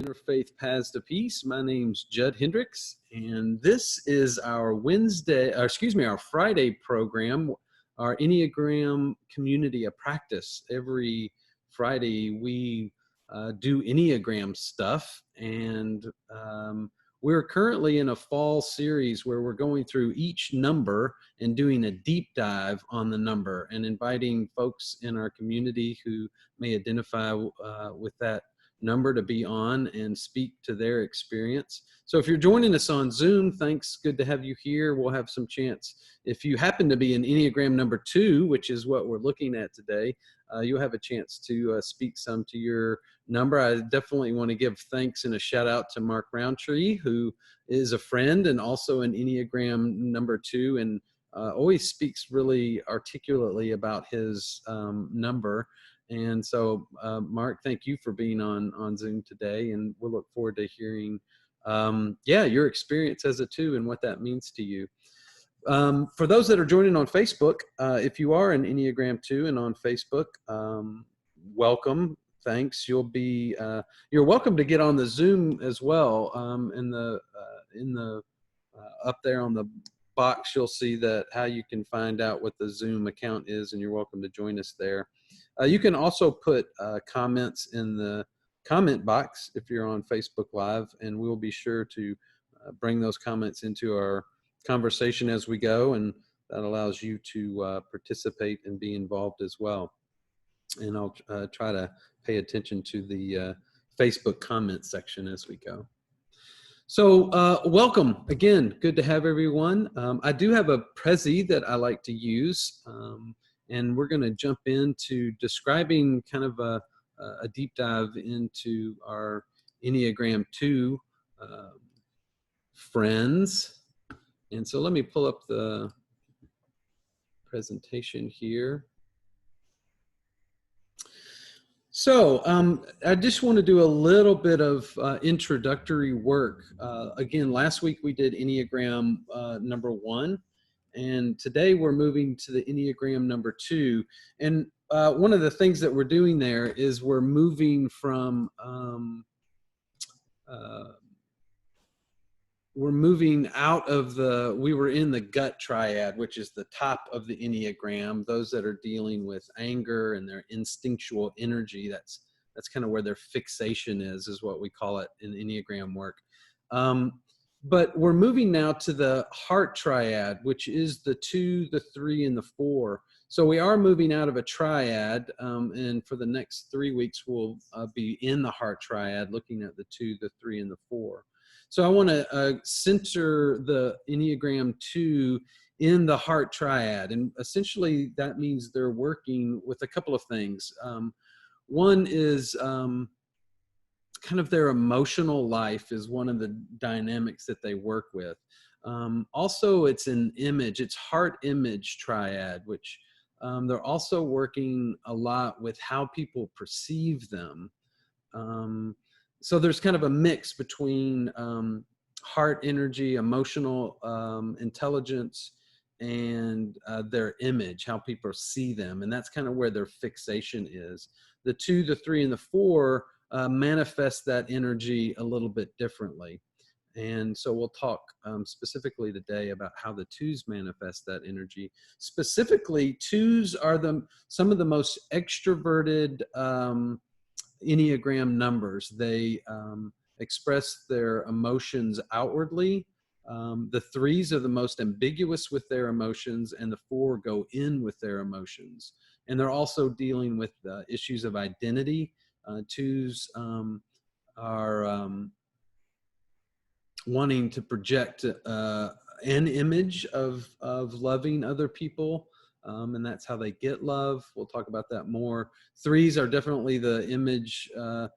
Interfaith Paths to Peace. My name's Judd Hendricks, and this is our our Friday program, our Enneagram Community of Practice. Every Friday we do Enneagram stuff, and we're currently in a fall series where we're going through each number and doing a deep dive on the number and inviting folks in our community who may identify with that number to be on and speak to their experience. So if you're joining us on Zoom, thanks. Good to have you here. We'll have some chance. If you happen to be an Enneagram number 2, which is what we're looking at today, you'll have a chance to speak some to your number. I definitely want to give thanks and a shout out to Mark Roundtree, who is a friend and also an Enneagram number 2, and always speaks really articulately about his number. And so, Mark, thank you for being on Zoom today, and we'll look forward to hearing, your experience as a 2 and what that means to you. For those that are joining on Facebook, if you are an Enneagram 2 and on Facebook, welcome. Thanks. You're welcome to get on the Zoom as well. Up there on the box, you'll see that how you can find out what the Zoom account is, and you're welcome to join us there. You can also put comments in the comment box if you're on Facebook Live, and we'll be sure to bring those comments into our conversation as we go, and that allows you to participate and be involved as well. And I'll try to pay attention to the Facebook comment section as we go. So welcome again. Good to have everyone. I do have a Prezi that I like to use. And we're going to jump into describing kind of a deep dive into our Enneagram 2 friends. And so let me pull up the presentation here. So I just want to do a little bit of introductory work. Again, last week we did Enneagram number 1. And today we're moving to the Enneagram number 2. And one of the things that we're doing there is we're moving from, we're moving out of we were in the gut triad, which is the top of the Enneagram, those that are dealing with anger and their instinctual energy. That's kind of where their fixation is what we call it in Enneagram work. But we're moving now to the heart triad, which is the 2, the 3, and the 4. So we are moving out of a triad, and for the next 3 weeks, we'll be in the heart triad, looking at the 2, the 3, and the 4. So I want to center the Enneagram 2 in the heart triad, and essentially that means they're working with a couple of things. One is kind of their emotional life is one of the dynamics that they work with. Also, it's an image, it's heart image triad, which they're also working a lot with how people perceive them. So there's kind of a mix between heart energy, emotional intelligence, and their image, how people see them. And that's kind of where their fixation is. The 2, the 3, and the 4 manifest that energy a little bit differently. And so we'll talk specifically today about how the 2s manifest that energy. Specifically, 2s are some of the most extroverted Enneagram numbers. They express their emotions outwardly. The 3s are the most ambiguous with their emotions, and the 4 go in with their emotions. And they're also dealing with issues of identity. 2s are wanting to project an image of loving other people, and that's how they get love. We'll talk about that more. 3s are definitely the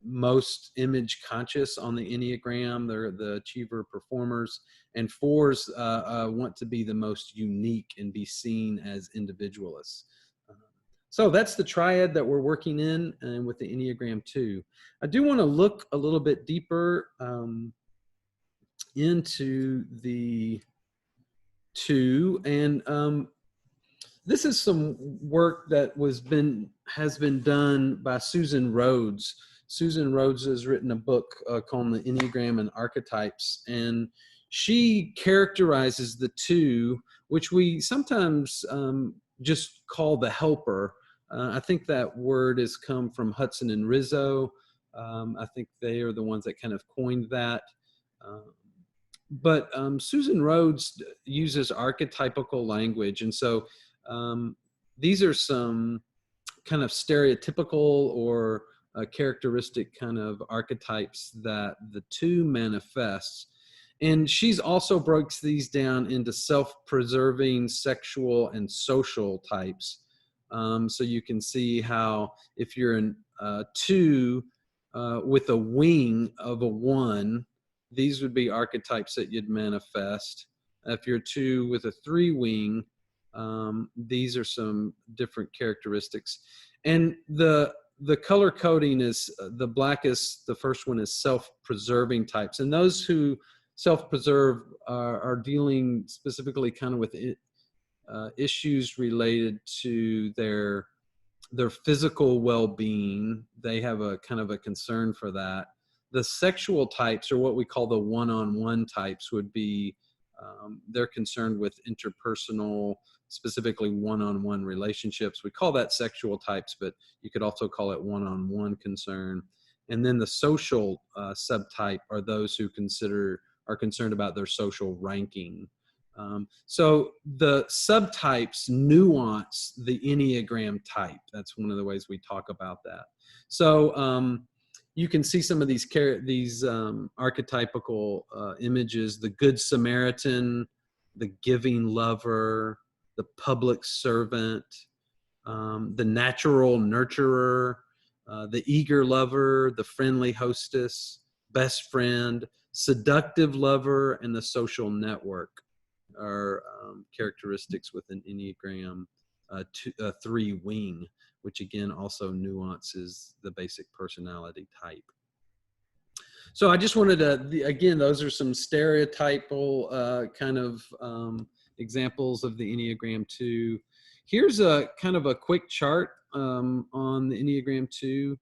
most image conscious on the Enneagram. They're the achiever performers, and 4s want to be the most unique and be seen as individualists. So that's the triad that we're working in, and with the Enneagram 2. I do want to look a little bit deeper into the 2, and this is some work that has been done by Susan Rhodes. Susan Rhodes has written a book called The Enneagram and Archetypes, and she characterizes the two, which we sometimes just call the helper. I think that word has come from Hudson and Rizzo. I think they are the ones that kind of coined that. But Susan Rhodes uses archetypical language. And so these are some kind of stereotypical or characteristic kind of archetypes that the two manifests. And she's also breaks these down into self-preserving, sexual, and social types. So you can see how if you're in two with a wing of a one, these would be archetypes that you'd manifest. If you're two with a three wing, these are some different characteristics. And the color coding is the blackest, the first one is self-preserving types. And those who self-preserve are dealing specifically kind of with issues related to their physical well-being. They have a kind of a concern for that. The sexual types, or what we call the one-on-one types, would be they're concerned with interpersonal, specifically one-on-one relationships. We call that sexual types, but you could also call it one-on-one concern. And then the social subtype are those who are concerned about their social ranking. So the subtypes nuance the Enneagram type. That's one of the ways we talk about that. So you can see some of these archetypical images: the Good Samaritan, the giving lover, the public servant, the natural nurturer, the eager lover, the friendly hostess, best friend, seductive lover, and the social network are characteristics with an Enneagram 3 wing, which again also nuances the basic personality type. So I just wanted to, again, those are some stereotypal kind of examples of the Enneagram 2. Here's a kind of a quick chart on the Enneagram 2.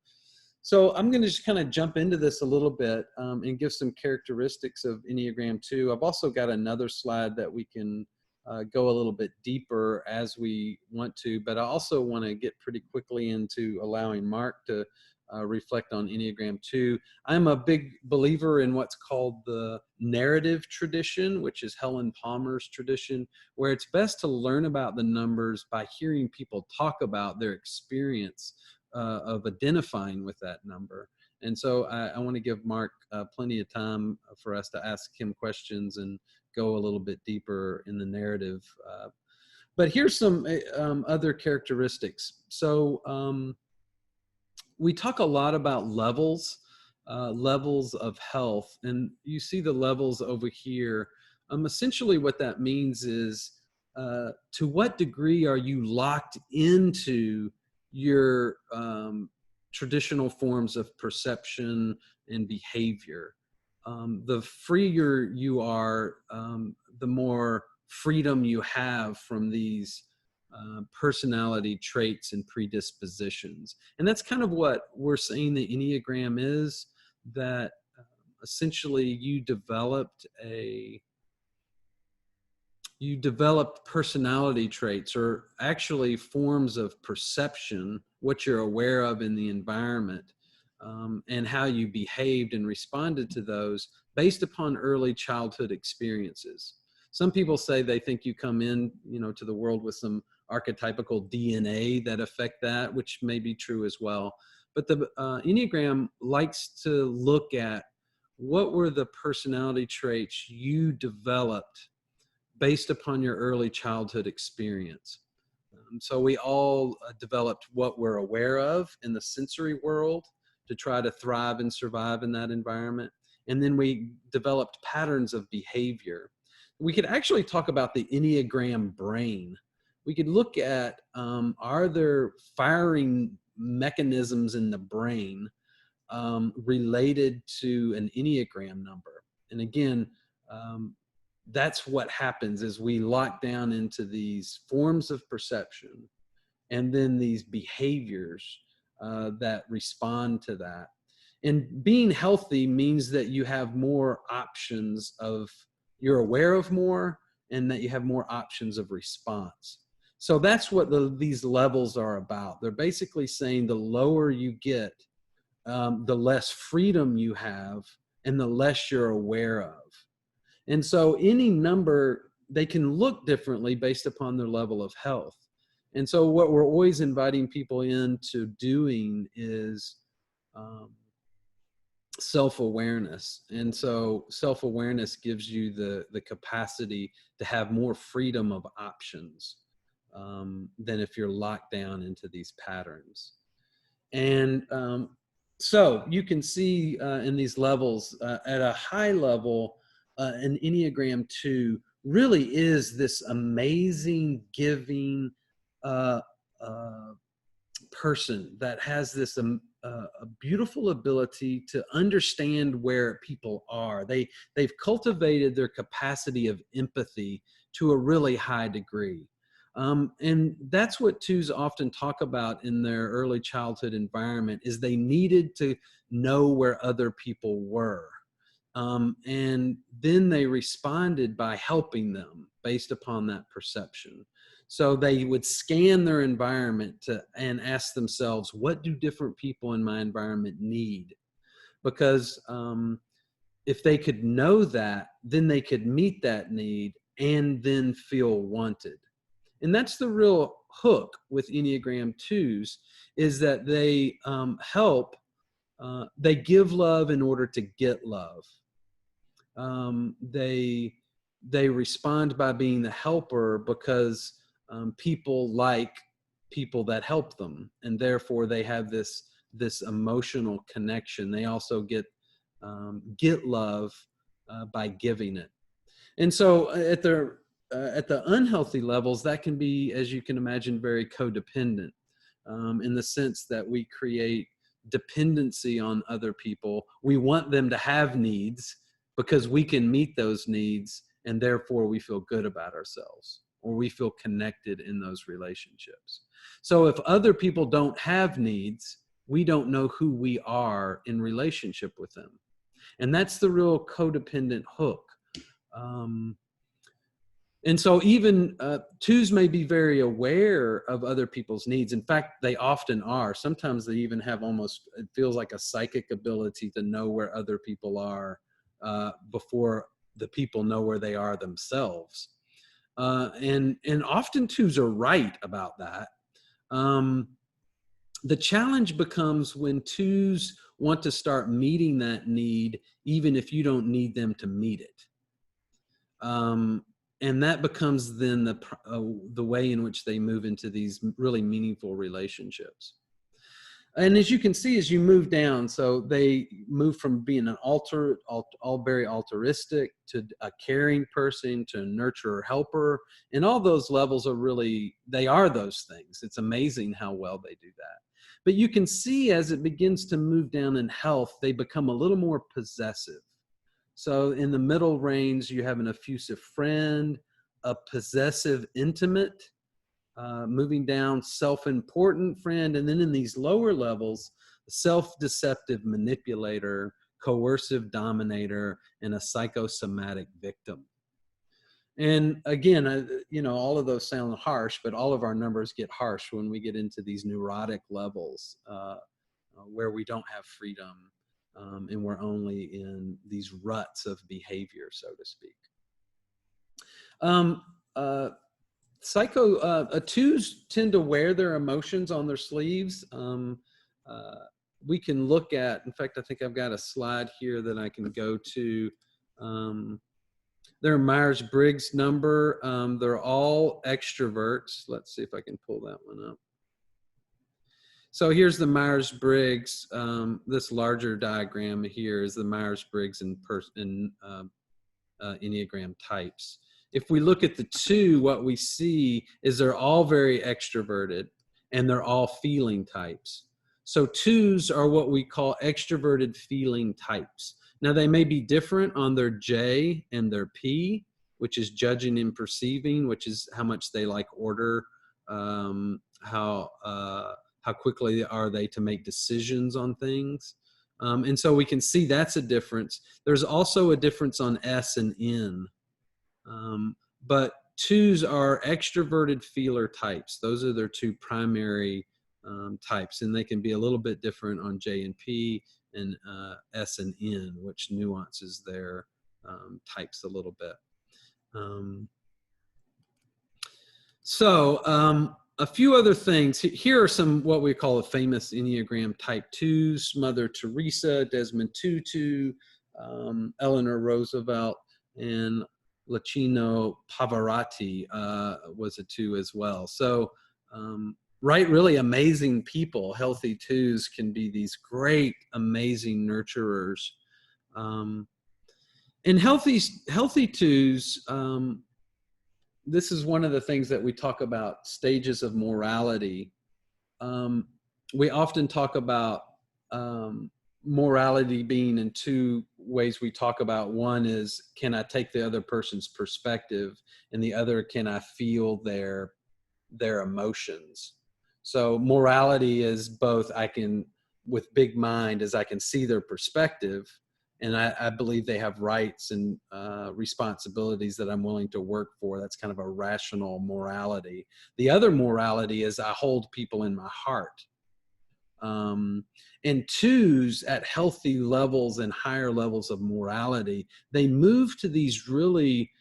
So I'm going to just kind of jump into this a little bit and give some characteristics of Enneagram 2. I've also got another slide that we can go a little bit deeper as we want to, but I also want to get pretty quickly into allowing Mark to reflect on Enneagram 2. I'm a big believer in what's called the narrative tradition, which is Helen Palmer's tradition, where it's best to learn about the numbers by hearing people talk about their experience of identifying with that number. And so I want to give Mark plenty of time for us to ask him questions and go a little bit deeper in the narrative. But here's some other characteristics. So we talk a lot about levels of health, and you see the levels over here. Essentially what that means is to what degree are you locked into your traditional forms of perception and behavior. The freer you are, the more freedom you have from these personality traits and predispositions. And that's kind of what we're saying the Enneagram is, that essentially you developed personality traits, or actually forms of perception, what you're aware of in the environment, and how you behaved and responded to those based upon early childhood experiences. Some people say they think you come in, to the world with some archetypical DNA that affect that, which may be true as well. But the Enneagram likes to look at what were the personality traits you developed based upon your early childhood experience. So we all developed what we're aware of in the sensory world to try to thrive and survive in that environment. And then we developed patterns of behavior. We could actually talk about the Enneagram brain. We could look at, are there firing mechanisms in the brain related to an Enneagram number? And again, that's what happens is we lock down into these forms of perception and then these behaviors that respond to that. And being healthy means that you have more options you're aware of more, and that you have more options of response. So that's what these levels are about. They're basically saying the lower you get, the less freedom you have and the less you're aware of. And so any number, they can look differently based upon their level of health. And so what we're always inviting people into doing is self-awareness. And so self-awareness gives you the capacity to have more freedom of options than if you're locked down into these patterns. And so you can see in these levels, at a high level, an Enneagram 2 really is this amazing, giving person that has this a beautiful ability to understand where people are. They've cultivated their capacity of empathy to a really high degree. And that's what twos often talk about in their early childhood environment, is they needed to know where other people were. And then they responded by helping them based upon that perception. So they would scan their environment and ask themselves, what do different people in my environment need? Because if they could know that, then they could meet that need and then feel wanted. And that's the real hook with Enneagram 2s, is that they they give love in order to get love. They respond by being the helper because people like people that help them, and therefore they have this emotional connection. They also get love by giving it. And so at the unhealthy levels, that can be, as you can imagine, very codependent, in the sense that we create dependency on other people. We want them to have needs because we can meet those needs, and therefore we feel good about ourselves, or we feel connected in those relationships. So if other people don't have needs, we don't know who we are in relationship with them. And that's the real codependent hook. And so even twos may be very aware of other people's needs. In fact, they often are. Sometimes they even have almost, it feels like a psychic ability to know where other people are before the people know where they are themselves. And often twos are right about that. The challenge becomes when twos want to start meeting that need, even if you don't need them to meet it. And that becomes then the way in which they move into these really meaningful relationships. And as you can see, as you move down, so they move from being an all very altruistic, to a caring person, to a nurturer helper. And all those levels are really, they are those things. It's amazing how well they do that. But you can see as it begins to move down in health, they become a little more possessive. So in the middle range, you have an effusive friend, a possessive intimate, moving down, self-important friend, and then in these lower levels, self-deceptive manipulator, coercive dominator, and a psychosomatic victim. And again, all of those sound harsh, but all of our numbers get harsh when we get into these neurotic levels where we don't have freedom. And we're only in these ruts of behavior, so to speak. Twos tend to wear their emotions on their sleeves. We can look at, in fact, I think I've got a slide here that I can go to. Their Myers-Briggs number, they're all extroverts. Let's see if I can pull that one up. So here's the Myers-Briggs. This larger diagram here is the Myers-Briggs in Enneagram types. If we look at the two, what we see is they're all very extroverted, and they're all feeling types. So twos are what we call extroverted feeling types. Now they may be different on their J and their P, which is judging and perceiving, which is how much they like order, how quickly are they to make decisions on things. And so we can see that's a difference. There's also a difference on S and N. But twos are extroverted feeler types. Those are their two primary types, and they can be a little bit different on J and P and S and N, which nuances their types a little bit. A few other things. Here are some what we call a famous Enneagram type 2s: Mother Teresa, Desmond Tutu, Eleanor Roosevelt, and Luciano Pavarotti was a 2 as well. So, really amazing people. Healthy 2s can be these great, amazing nurturers. In healthy 2s, this is one of the things that we talk about, stages of morality. We often talk about morality being in two ways we talk about. One is, can I take the other person's perspective? And the other, can I feel their emotions? So morality is both, I can, with big mind, as I can see their perspective, and I believe they have rights and responsibilities that I'm willing to work for. That's kind of a rational morality. The other morality is I hold people in my heart. And 2s at healthy levels and higher levels of morality, they move to these really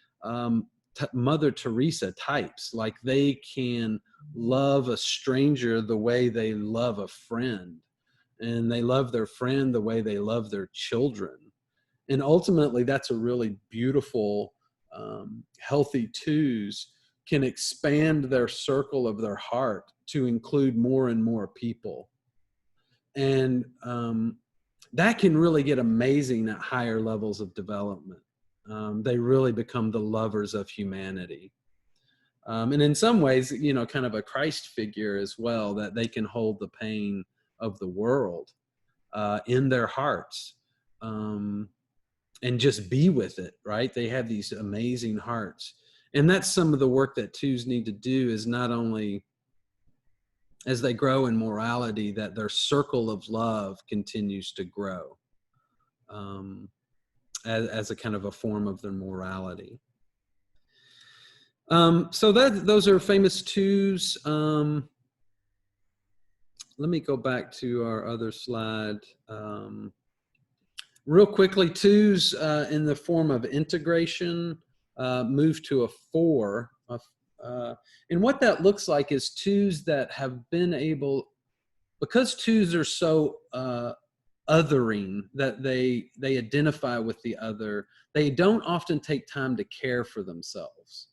Mother Teresa types. Like, they can love a stranger the way they love a friend, and they love their friend the way they love their children. And ultimately, that's a really beautiful, healthy 2s can expand their circle of their heart to include more and more people. And that can really get amazing at higher levels of development. They really become the lovers of humanity. And in some ways, kind of a Christ figure as well, that they can hold the pain of the world in their hearts. And just be with it, right? They have these amazing hearts. And that's some of the work that 2s need to do, is not only as they grow in morality, that their circle of love continues to grow as a kind of a form of their morality. So those are famous 2s. Let me go back to our other slide. Real quickly, 2s in the form of integration move to a 4. And what that looks like is 2s that have been able, because 2s are so othering, that they identify with the other, they don't often take time to care for themselves.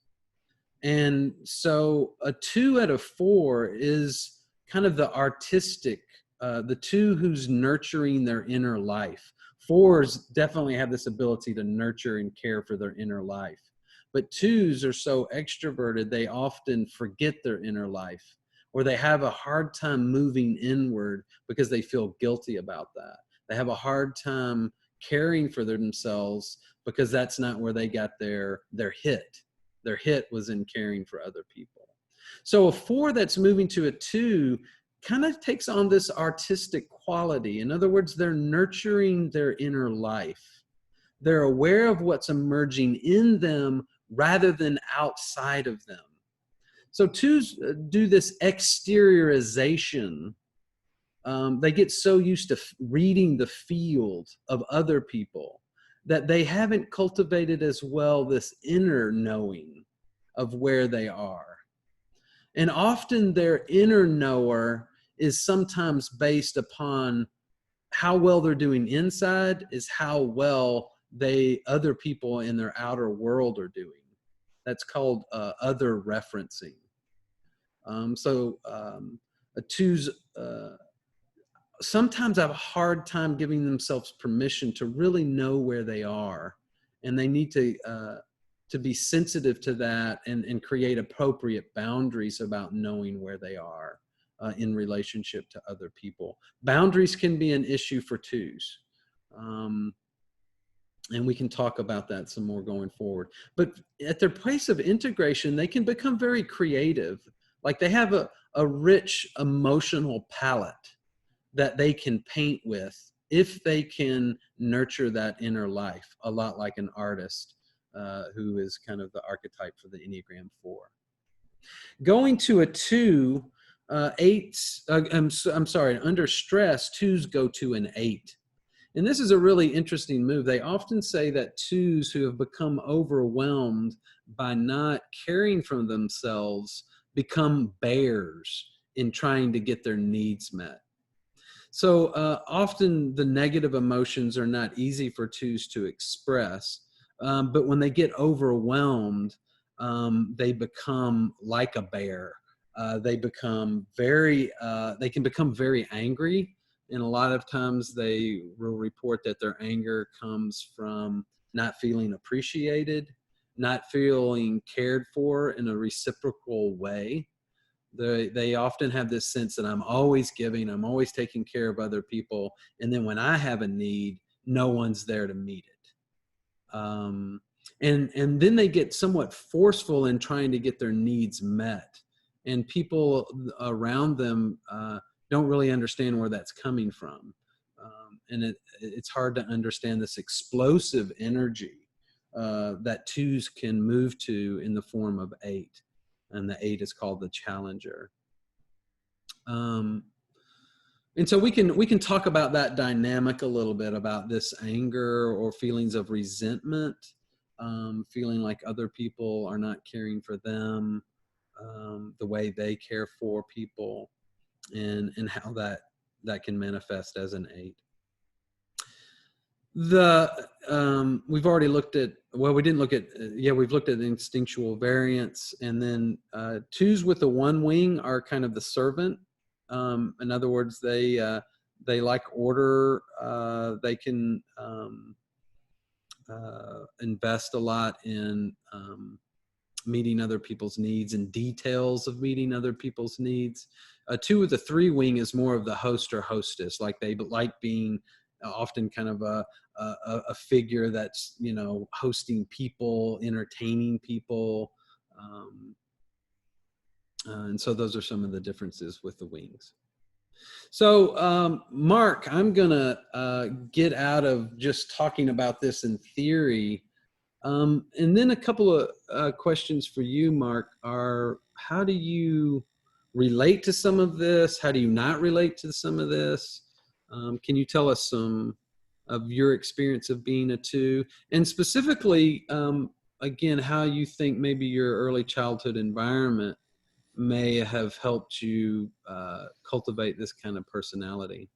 And so a 2 out of 4 is kind of the artistic, the 2 who's nurturing their inner life. 4s definitely have this ability to nurture and care for their inner life. But 2s are so extroverted, they often forget their inner life, or they have a hard time moving inward because they feel guilty about that. They have a hard time caring for themselves because that's not where they got their hit. Their hit was in caring for other people. So a 4 that's moving to a 2 kind of takes on this artistic quality. In other words, they're nurturing their inner life. They're aware of what's emerging in them rather than outside of them. So 2s do this exteriorization. They get so used to reading the field of other people that they haven't cultivated as well this inner knowing of where they are. And often their inner knower is sometimes based upon how well they're doing inside is how well other people in their outer world are doing. That's called other referencing. A 2s sometimes have a hard time giving themselves permission to really know where they are, and they need to be sensitive to that and create appropriate boundaries about knowing where they are in relationship to other people. Boundaries can be an issue for 2s. And we can talk about that some more going forward. But at their place of integration, they can become very creative. Like, they have a rich emotional palette that they can paint with if they can nurture that inner life, a lot like an artist, who is kind of the archetype for the Enneagram 4. Going to a 2, under stress, 2s go to an 8. And this is a really interesting move. They often say that 2s who have become overwhelmed by not caring for themselves become bears in trying to get their needs met. So often the negative emotions are not easy for 2s to express, but when they get overwhelmed, they become like a bear. They can become very angry, and a lot of times they will report that their anger comes from not feeling appreciated, not feeling cared for in a reciprocal way. They often have this sense that I'm always giving, I'm always taking care of other people, and then when I have a need, no one's there to meet it. And then they get somewhat forceful in trying to get their needs met, and people around them don't really understand where that's coming from, and it's hard to understand this explosive energy that 2s can move to in the form of 8. And the 8 is called the challenger. And so we can talk about that dynamic a little bit, about this anger or feelings of resentment, feeling like other people are not caring for them the way they care for people, and how that can manifest as an 8. We've already looked at, we've looked at the instinctual variants, and then 2s with the 1 wing are kind of the servant. In other words, they like order. They can invest a lot in meeting other people's needs and details of meeting other people's needs. 2 with the 3 wing is more of the host or hostess. Like they like being often kind of a figure that's, hosting people, entertaining people. And so those are some of the differences with the wings. So, Mark, I'm going to get out of just talking about this in theory. And then a couple of questions for you, Mark, are how do you relate to some of this? How do you not relate to some of this? Can you tell us some of your experience of being a 2? And specifically, again, how you think maybe your early childhood environment may have helped you cultivate this kind of personality.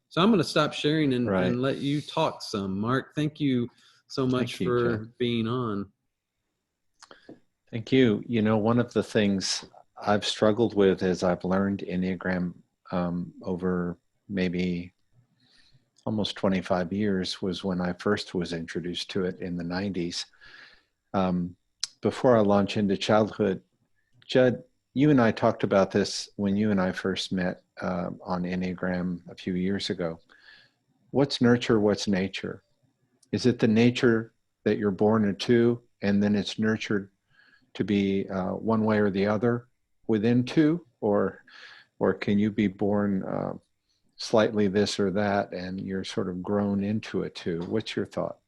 So I'm going to stop sharing and let you talk some. Mark, thank you so much for being on. Thank you. One of the things I've struggled with as I've learned Enneagram over maybe almost 25 years was when I first was introduced to it in the 90s. Before I launch into childhood, Judd, you and I talked about this when you and I first met on Enneagram a few years ago. What's nurture? What's nature? Is it the nature that you're born a 2 and then it's nurtured to be one way or the other within 2? Or can you be born slightly this or that and you're sort of grown into it 2? What's your thought?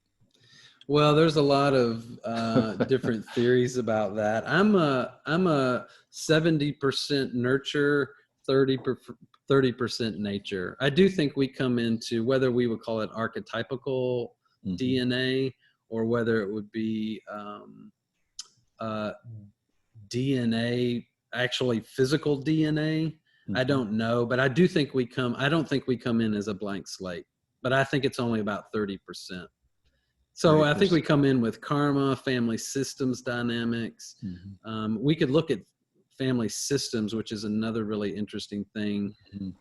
Well, there's a lot of different theories about that. I'm a 70% nurture, 30% nature. I do think we come into, whether we would call it archetypical DNA or whether it would be DNA, actually physical DNA. I don't know, but I don't think we come in as a blank slate, but I think it's only about 30%. So 30%. I think we come in with karma, family systems dynamics. We could look at family systems, which is another really interesting thing.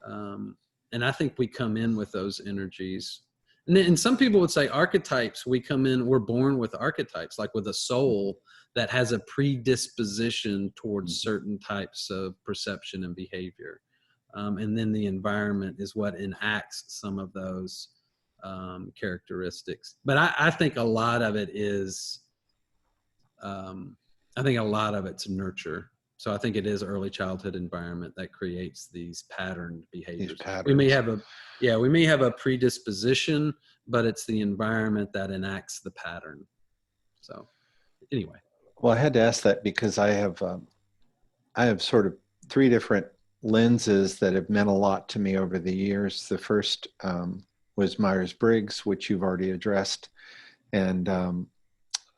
And I think we come in with those energies. And some people would say archetypes, we're born with archetypes, like with a soul that has a predisposition towards certain types of perception and behavior. And then the environment is what enacts some of those characteristics. But I think a lot of it is, I think a lot of it's nurture. So I think it is early childhood environment that creates these patterned These behaviors. We may patterns. have we may have a predisposition, but it's the environment that enacts the pattern. So anyway. Well, I had to ask that because I have sort of three different lenses that have meant a lot to me over the years. The first was Myers-Briggs, which you've already addressed, and I'm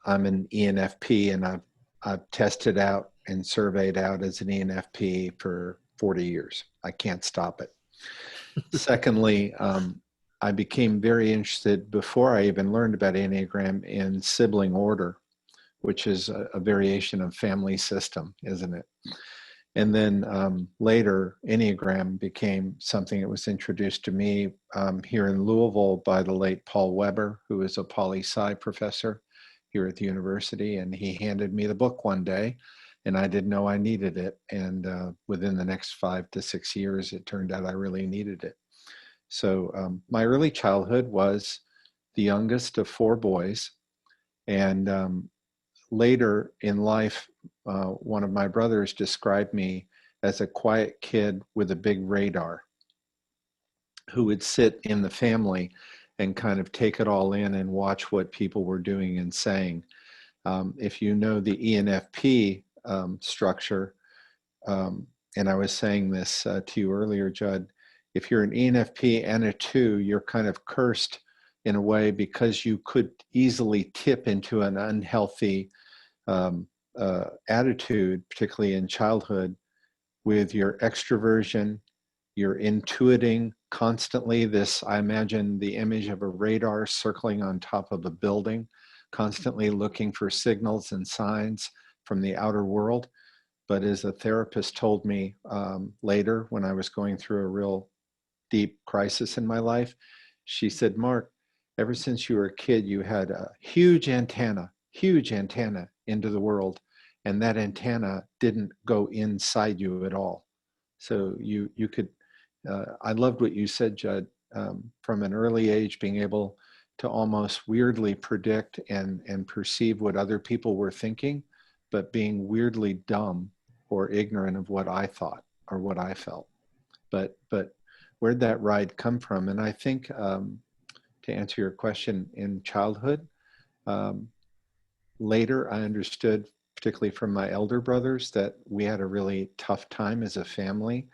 an ENFP, and I've tested out and surveyed out as an ENFP for 40 years. I can't stop it. Secondly, I became very interested before I even learned about Enneagram in sibling order, which is a variation of family system, isn't it? And then later, Enneagram became something that was introduced to me here in Louisville by the late Paul Weber, who is a poli-sci professor here at the university. And he handed me the book one day, and I didn't know I needed it. And within the next 5 to 6 years, it turned out I really needed it. So my early childhood was the youngest of 4 boys. And later in life, one of my brothers described me as a quiet kid with a big radar who would sit in the family and kind of take it all in and watch what people were doing and saying. If you know the ENFP structure, and I was saying this to you earlier, Judd, if you're an ENFP and a 2, you're kind of cursed in a way because you could easily tip into an unhealthy attitude, particularly in childhood, with your extroversion, your intuiting constantly. This, I imagine the image of a radar circling on top of a building, constantly looking for signals and signs from the outer world. But as a therapist told me later, when I was going through a real deep crisis in my life, she said, Mark, ever since you were a kid, you had a huge antenna into the world, and that antenna didn't go inside you at all. So you could, I loved what you said, Judd, from an early age, being able to almost weirdly predict and perceive what other people were thinking, but being weirdly dumb or ignorant of what I thought or what I felt. But where'd that ride come from? And I think, to answer your question, in childhood, later I understood, particularly from my elder brothers, that we had a really tough time as a family.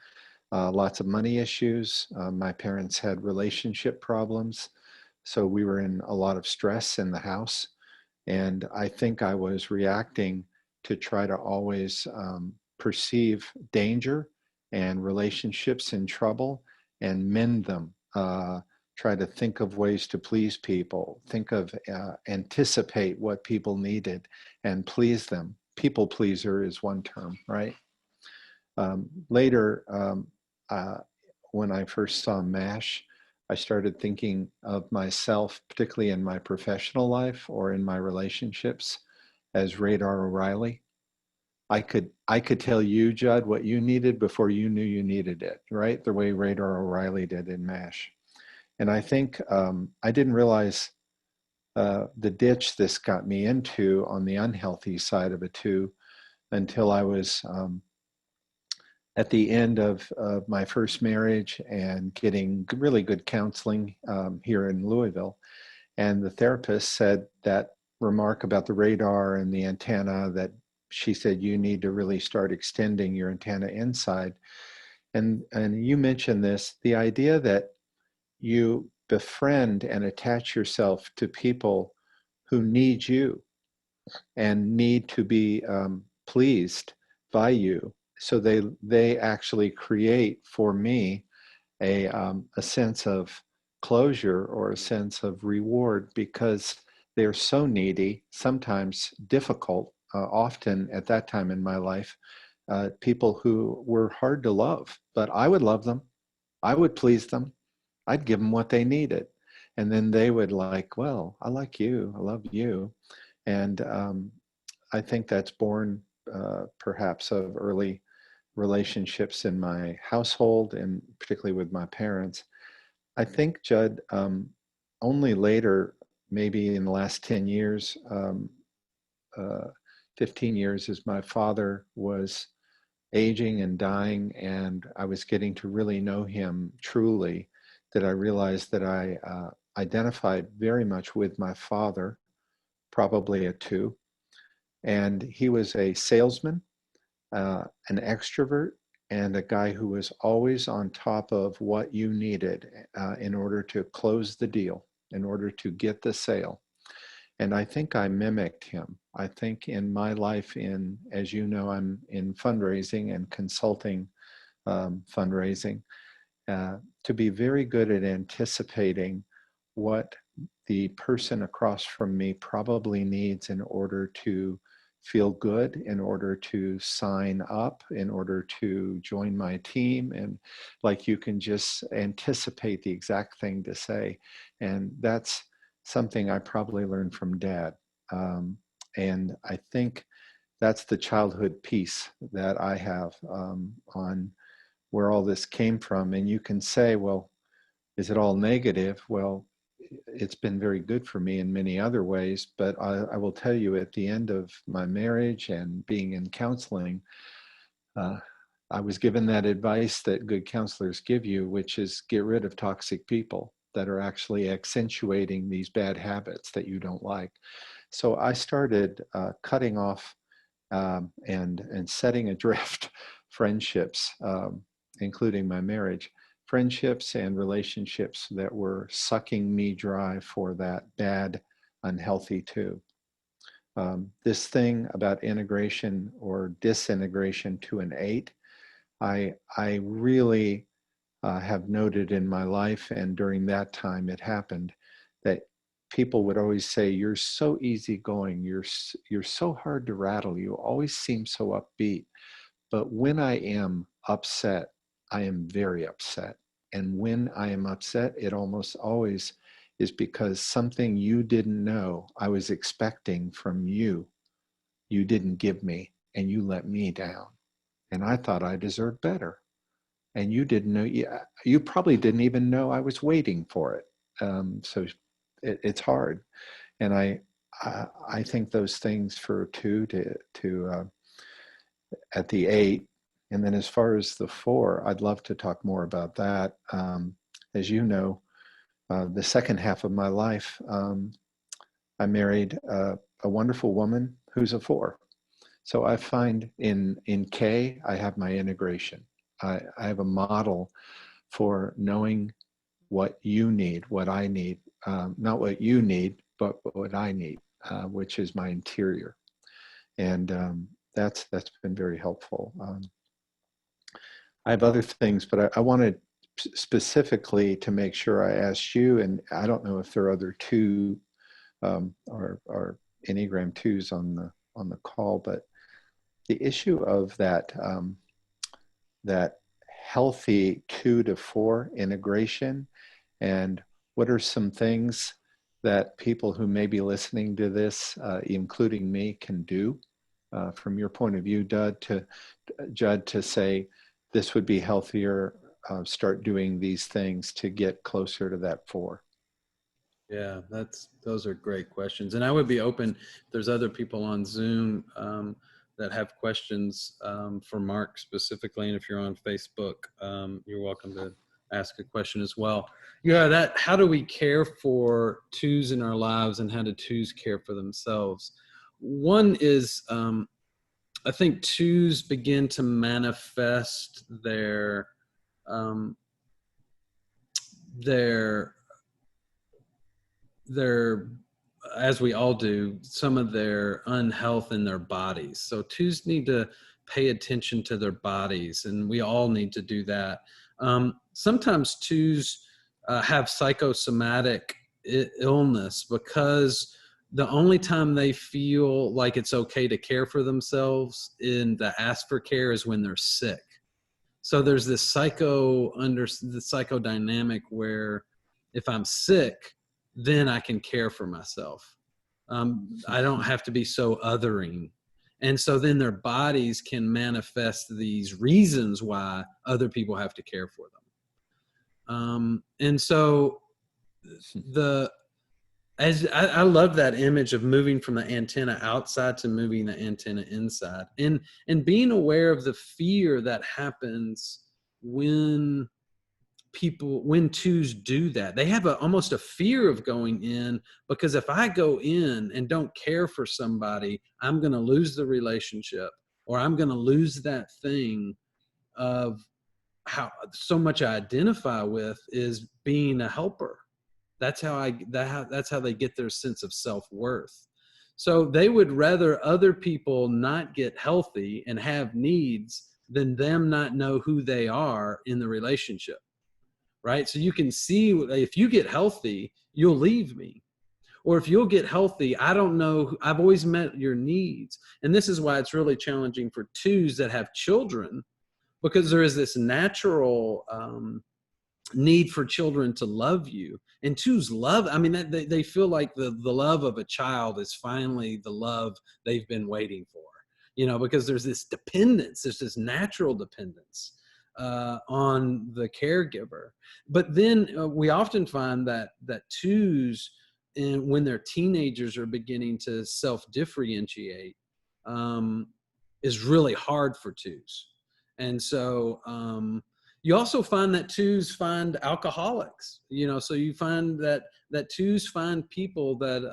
Lots of money issues. My parents had relationship problems. So we were in a lot of stress in the house. And I think I was reacting to try to always perceive danger and relationships in trouble and mend them. Try to think of ways to please people, anticipate what people needed and please them. People pleaser is one term, right? Later, when I first saw MASH, I started thinking of myself, particularly in my professional life or in my relationships, as Radar O'Reilly. I could tell you, Judd, what you needed before you knew you needed it, right? The way Radar O'Reilly did in MASH. And I think I didn't realize the ditch this got me into on the unhealthy side of it too, until I was at the end of my first marriage and getting really good counseling here in Louisville. And the therapist said that remark about the radar and the antenna, that she said, you need to really start extending your antenna inside. And you mentioned this, the idea that you befriend and attach yourself to people who need you and need to be pleased by you. So they actually create for me a sense of closure or a sense of reward, because they're so needy, sometimes difficult, often at that time in my life, people who were hard to love, but I would love them. I would please them. I'd give them what they needed. And then they would like, well, I like you. I love you. And I think that's born perhaps of early relationships in my household and particularly with my parents. I think, Judd, only later, maybe in the last 10 years, 15 years, as my father was aging and dying, and I was getting to really know him truly, that I realized that I identified very much with my father, probably a 2. And he was a salesman, an extrovert, and a guy who was always on top of what you needed in order to close the deal, in order to get the sale. And I think I mimicked him. I think in my life, as you know, I'm in fundraising and consulting fundraising, to be very good at anticipating what the person across from me probably needs in order to feel good, in order to sign up, in order to join my team. And like, you can just anticipate the exact thing to say. And that's something I probably learned from Dad. And I think that's the childhood piece that I have on where all this came from. And you can say, well, is it all negative? Well, it's been very good for me in many other ways, but I will tell you, at the end of my marriage and being in counseling, I was given that advice that good counselors give you, which is get rid of toxic people that are actually accentuating these bad habits that you don't like. So I started cutting off and setting adrift friendships, including my marriage, friendships and relationships that were sucking me dry for that bad, unhealthy 2. This thing about integration or disintegration to an 8, I really have noted in my life, and during that time it happened, that people would always say, you're so easygoing, you're so hard to rattle, you always seem so upbeat. But when I am upset, I am very upset. And when I am upset, it almost always is because something you didn't know I was expecting from you, you didn't give me, and you let me down. And I thought I deserved better. And you didn't know, you probably didn't even know I was waiting for it. So it's hard. And I think those things for a 2 to at the 8. And then as far as the 4, I'd love to talk more about that. As you know, the second half of my life, I married a wonderful woman who's a 4. So I find in K, I have my integration. I have a model for knowing what you need, what I need, not what you need, but what I need, which is my interior. And that's been very helpful. I have other things, but I wanted specifically to make sure I asked you, and I don't know if there are other 2 or Enneagram 2s on the call, but the issue of that that healthy 2 to 4 integration, and what are some things that people who may be listening to this, including me, can do from your point of view, Judd, to say this would be healthier, start doing these things to get closer to that 4. Yeah, those are great questions. And I would be open, if there's other people on Zoom that have questions for Mark specifically. And if you're on Facebook, you're welcome to ask a question as well. Yeah, how do we care for 2s in our lives, and how do 2s care for themselves? One is, I think 2s begin to manifest their as we all do, some of their unhealth in their bodies. So 2s need to pay attention to their bodies, and we all need to do that. Sometimes 2s have psychosomatic illness because the only time they feel like it's okay to care for themselves and to ask for care is when they're sick. So there's this the psychodynamic where if I'm sick, then I can care for myself. I don't have to be so othering. And so then their bodies can manifest these reasons why other people have to care for them. And so As I love that image of moving from the antenna outside to moving the antenna inside, and being aware of the fear that happens when when twos do that. They have almost a fear of going in, because if I go in and don't care for somebody, I'm going to lose the relationship, or I'm going to lose that thing of how so much I identify with is being a helper. That's how they get their sense of self-worth. So they would rather other people not get healthy and have needs than them not know who they are in the relationship, right? So you can see, if you get healthy, you'll leave me. Or if you'll get healthy, I don't know, I've always met your needs. And this is why it's really challenging for twos that have children, because there is this natural need for children to love you. And twos love, I mean, they feel like the love of a child is finally the love they've been waiting for, because there's this dependence, there's this natural dependence on the caregiver. But then we often find that twos, when they're teenagers, are beginning to self-differentiate, is really hard for twos. And so you also find that twos find alcoholics, so you find that twos find people that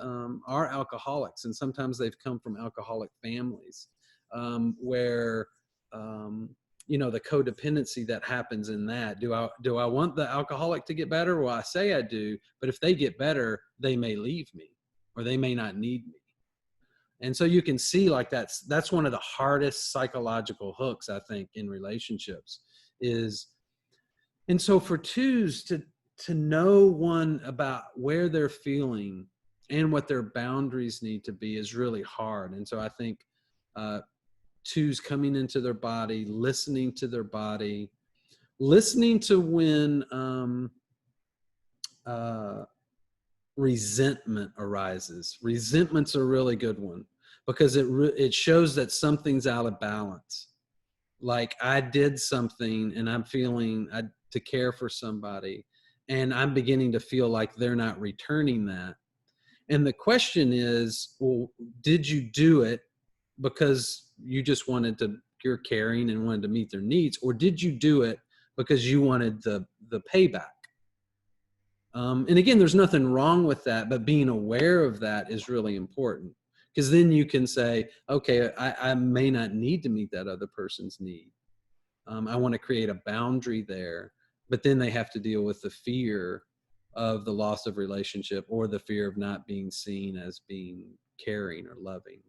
are alcoholics, and sometimes they've come from alcoholic families, where the codependency that happens in that. Do I want the alcoholic to get better? Well, I say I do, but if they get better, they may leave me, or they may not need me. And so you can see, like, that's one of the hardest psychological hooks, I think, in relationships is. And so for twos to know, one, about where they're feeling and what their boundaries need to be is really hard. And so I think twos coming into their body, listening to their body, listening to when resentment arises. Resentment's a really good one, because it shows that something's out of balance. Like, I did something and I'm feeling to care for somebody, and I'm beginning to feel like they're not returning that. And the question is, well, did you do it because you just you're caring and wanted to meet their needs, or did you do it because you wanted the payback? And again, there's nothing wrong with that, but being aware of that is really important, because then you can say, okay, I may not need to meet that other person's need. I want to create a boundary there, but then they have to deal with the fear of the loss of relationship, or the fear of not being seen as being caring or loving.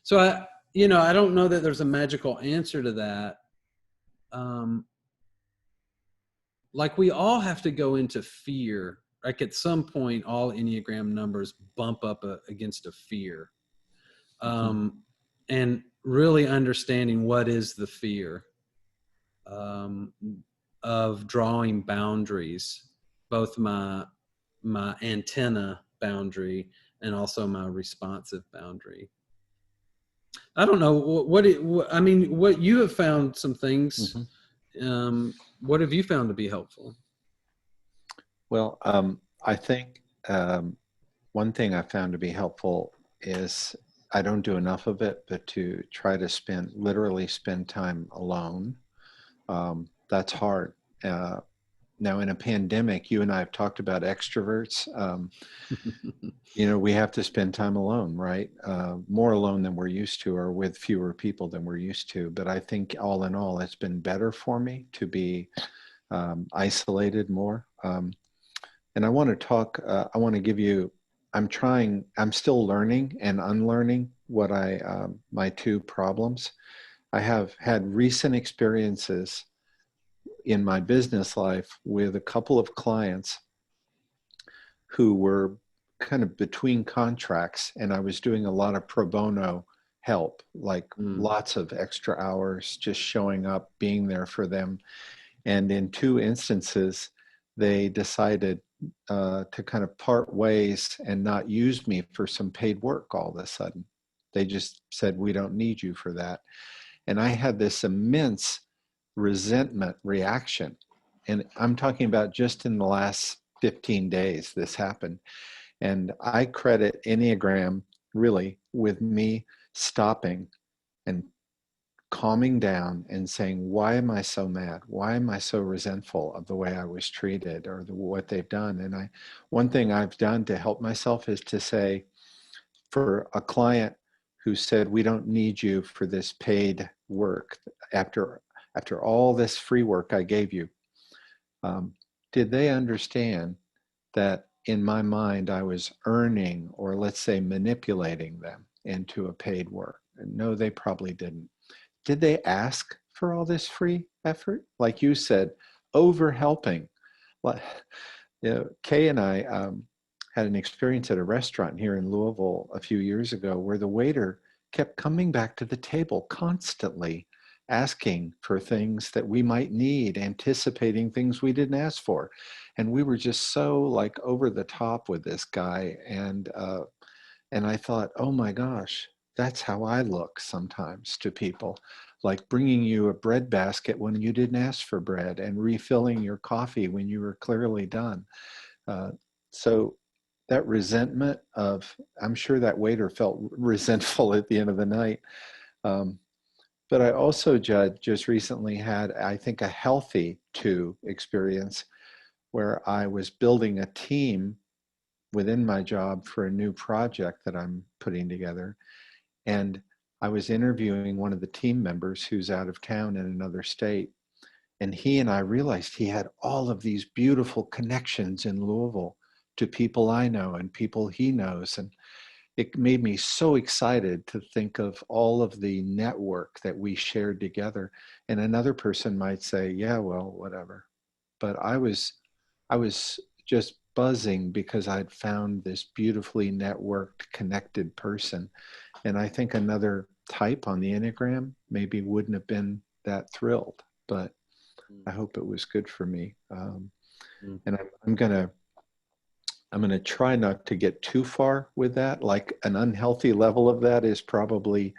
So I don't know that there's a magical answer to that. Like, we all have to go into fear. Like, at some point, all Enneagram numbers bump up against a fear. And really understanding what is the fear of drawing boundaries, both my antenna boundary and also my responsive boundary. I don't know what you have found some things. What have you found to be helpful? Well, I think one thing I found to be helpful is, I don't do enough of it, but to try to literally spend time alone. That's hard. Now, in a pandemic, you and I have talked about extroverts. We have to spend time alone, right? More alone than we're used to, or with fewer people than we're used to. But I think all in all, it's been better for me to be isolated more. And I want to give you, I'm still learning and unlearning my two problems. I have had recent experiences in my business life with a couple of clients who were kind of between contracts, and I was doing a lot of pro bono help, like lots of extra hours, just showing up, being there for them. And in two instances, they decided to kind of part ways and not use me for some paid work all of a sudden. They just said, we don't need you for that. And I had this immense resentment reaction. And I'm talking about just in the last 15 days, this happened. And I credit Enneagram really with me stopping and calming down and saying, why am I so mad? Why am I so resentful of the way I was treated or what they've done? And one thing I've done to help myself is to say, for a client who said, we don't need you for this paid work after all this free work I gave you, did they understand that in my mind I was earning, or let's say manipulating them into a paid work? And no, they probably didn't. Did they ask for all this free effort? Like you said, over helping. Well, you know, Kay and I had an experience at a restaurant here in Louisville a few years ago where the waiter kept coming back to the table constantly, asking for things that we might need, anticipating things we didn't ask for. And we were just so like over the top with this guy. And I thought, oh my gosh, that's how I look sometimes to people, like bringing you a bread basket when you didn't ask for bread and refilling your coffee when you were clearly done. So that resentment of, I'm sure that waiter felt resentful at the end of the night. But I also, Judd, just recently had, I think, a healthy experience where I was building a team within my job for a new project that I'm putting together. And I was interviewing one of the team members who's out of town in another state. And he and I realized he had all of these beautiful connections in Louisville to people I know and people he knows. And it made me so excited to think of all of the network that we shared together. And another person might say, yeah, well, whatever. But I was just buzzing because I'd found this beautifully networked, connected person. And I think another type on the Enneagram maybe wouldn't have been that thrilled, but I hope it was good for me. And I'm gonna try not to get too far with that. Like an unhealthy level of that is probably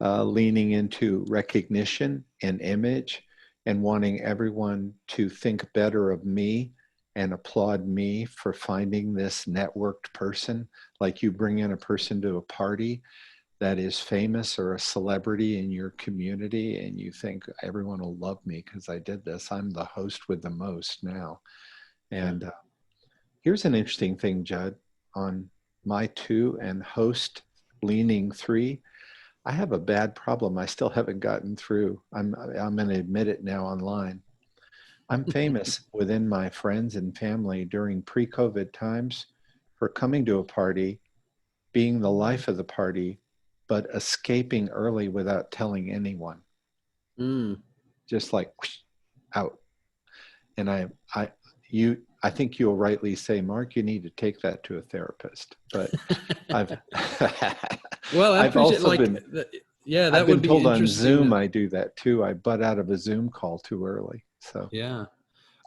leaning into recognition and image and wanting everyone to think better of me and applaud me for finding this networked person. Like you bring in a person to a party that is famous or a celebrity in your community and you think everyone will love me because I did this. I'm the host with the most now. And here's an interesting thing, Judd, on my 2 and host leaning 3. I have a bad problem I still haven't gotten through. I'm going to admit it now online. I'm famous within my friends and family during pre-COVID times for coming to a party, being the life of the party, but escaping early without telling anyone. Just like whoosh, out. And I think you'll rightly say, Mark, you need to take that to a therapist. But I've well, I I've appreciate also like been yeah, that I've been would be told on interesting. Zoom I do that too. I butt out of a Zoom call too early. So yeah.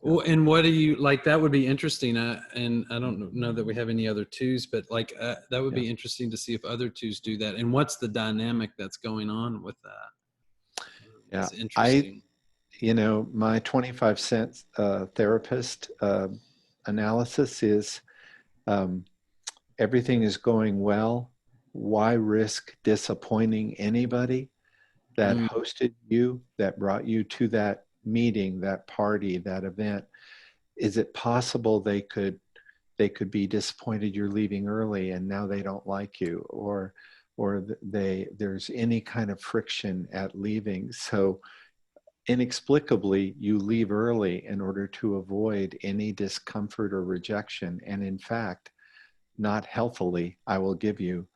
Well, and what do you like? That would be interesting. And I don't know that we have any other 2s, but like that would be interesting to see if other 2s do that. And what's the dynamic that's going on with that? Yeah, It's interesting. My 25-cent therapist analysis is everything is going well. Why risk disappointing anybody that hosted you, that brought you to that meeting, that party, that event? Is it possible they could be disappointed you're leaving early and now they don't like you, or there's any kind of friction at leaving, so inexplicably you leave early in order to avoid any discomfort or rejection, and in fact not healthily, I will give you,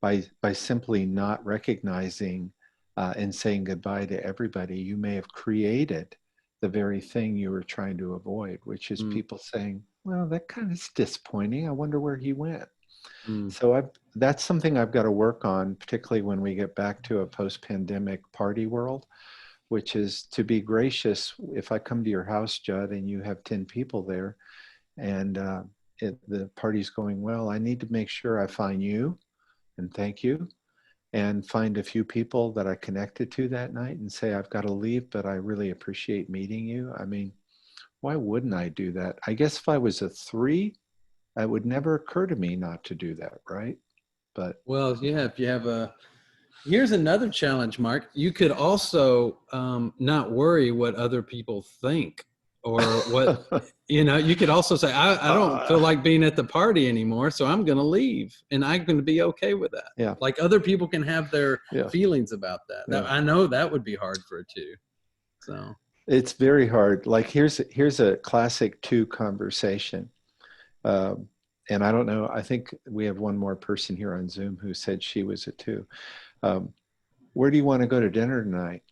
by simply not recognizing and saying goodbye to everybody, you may have created the very thing you were trying to avoid, which is people saying, well, that kind of is disappointing. I wonder where he went. So that's something I've got to work on, particularly when we get back to a post-pandemic party world, which is to be gracious. If I come to your house, Judd, and you have 10 people there and the party's going well, I need to make sure I find you and thank you, and find a few people that I connected to that night and say, I've got to leave, but I really appreciate meeting you. I mean, why wouldn't I do that? I guess if I was a 3, it would never occur to me not to do that, right? But Well, yeah, if you have here's another challenge, Mark. You could also not worry what other people think, or what, you could also say, I don't feel like being at the party anymore, so I'm going to leave, and I'm going to be okay with that. Yeah. Like other people can have their Yeah. feelings about that. Yeah. I know that would be hard for it too. So it's very hard. Like here's a classic two conversation. And I don't know, I think we have one more person here on Zoom who said she was a two. Where do you want to go to dinner tonight?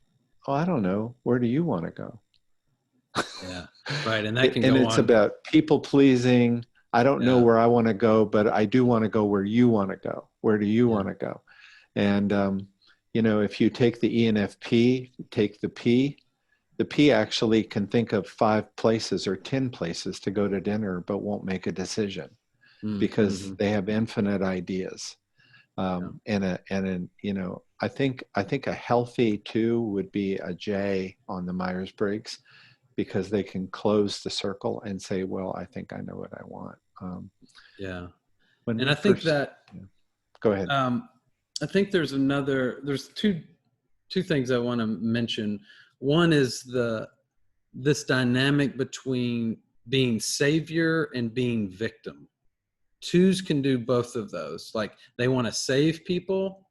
Oh, I don't know. Where do you want to go? yeah, right. And that can And go it's on. about people pleasing. I don't know where I want to go, but I do want to go where you want to go. Where do you want to go? And, if you take the ENFP, take the P actually can think of 5 places or 10 places to go to dinner, but won't make a decision because they have infinite ideas. I think a healthy 2 would be a J on the Myers-Briggs, because they can close the circle and say, well, I think I know what I want. And I think that, go ahead. I think there's two things I want to mention. One is this dynamic between being savior and being victim. 2s can do both of those. Like they want to save people,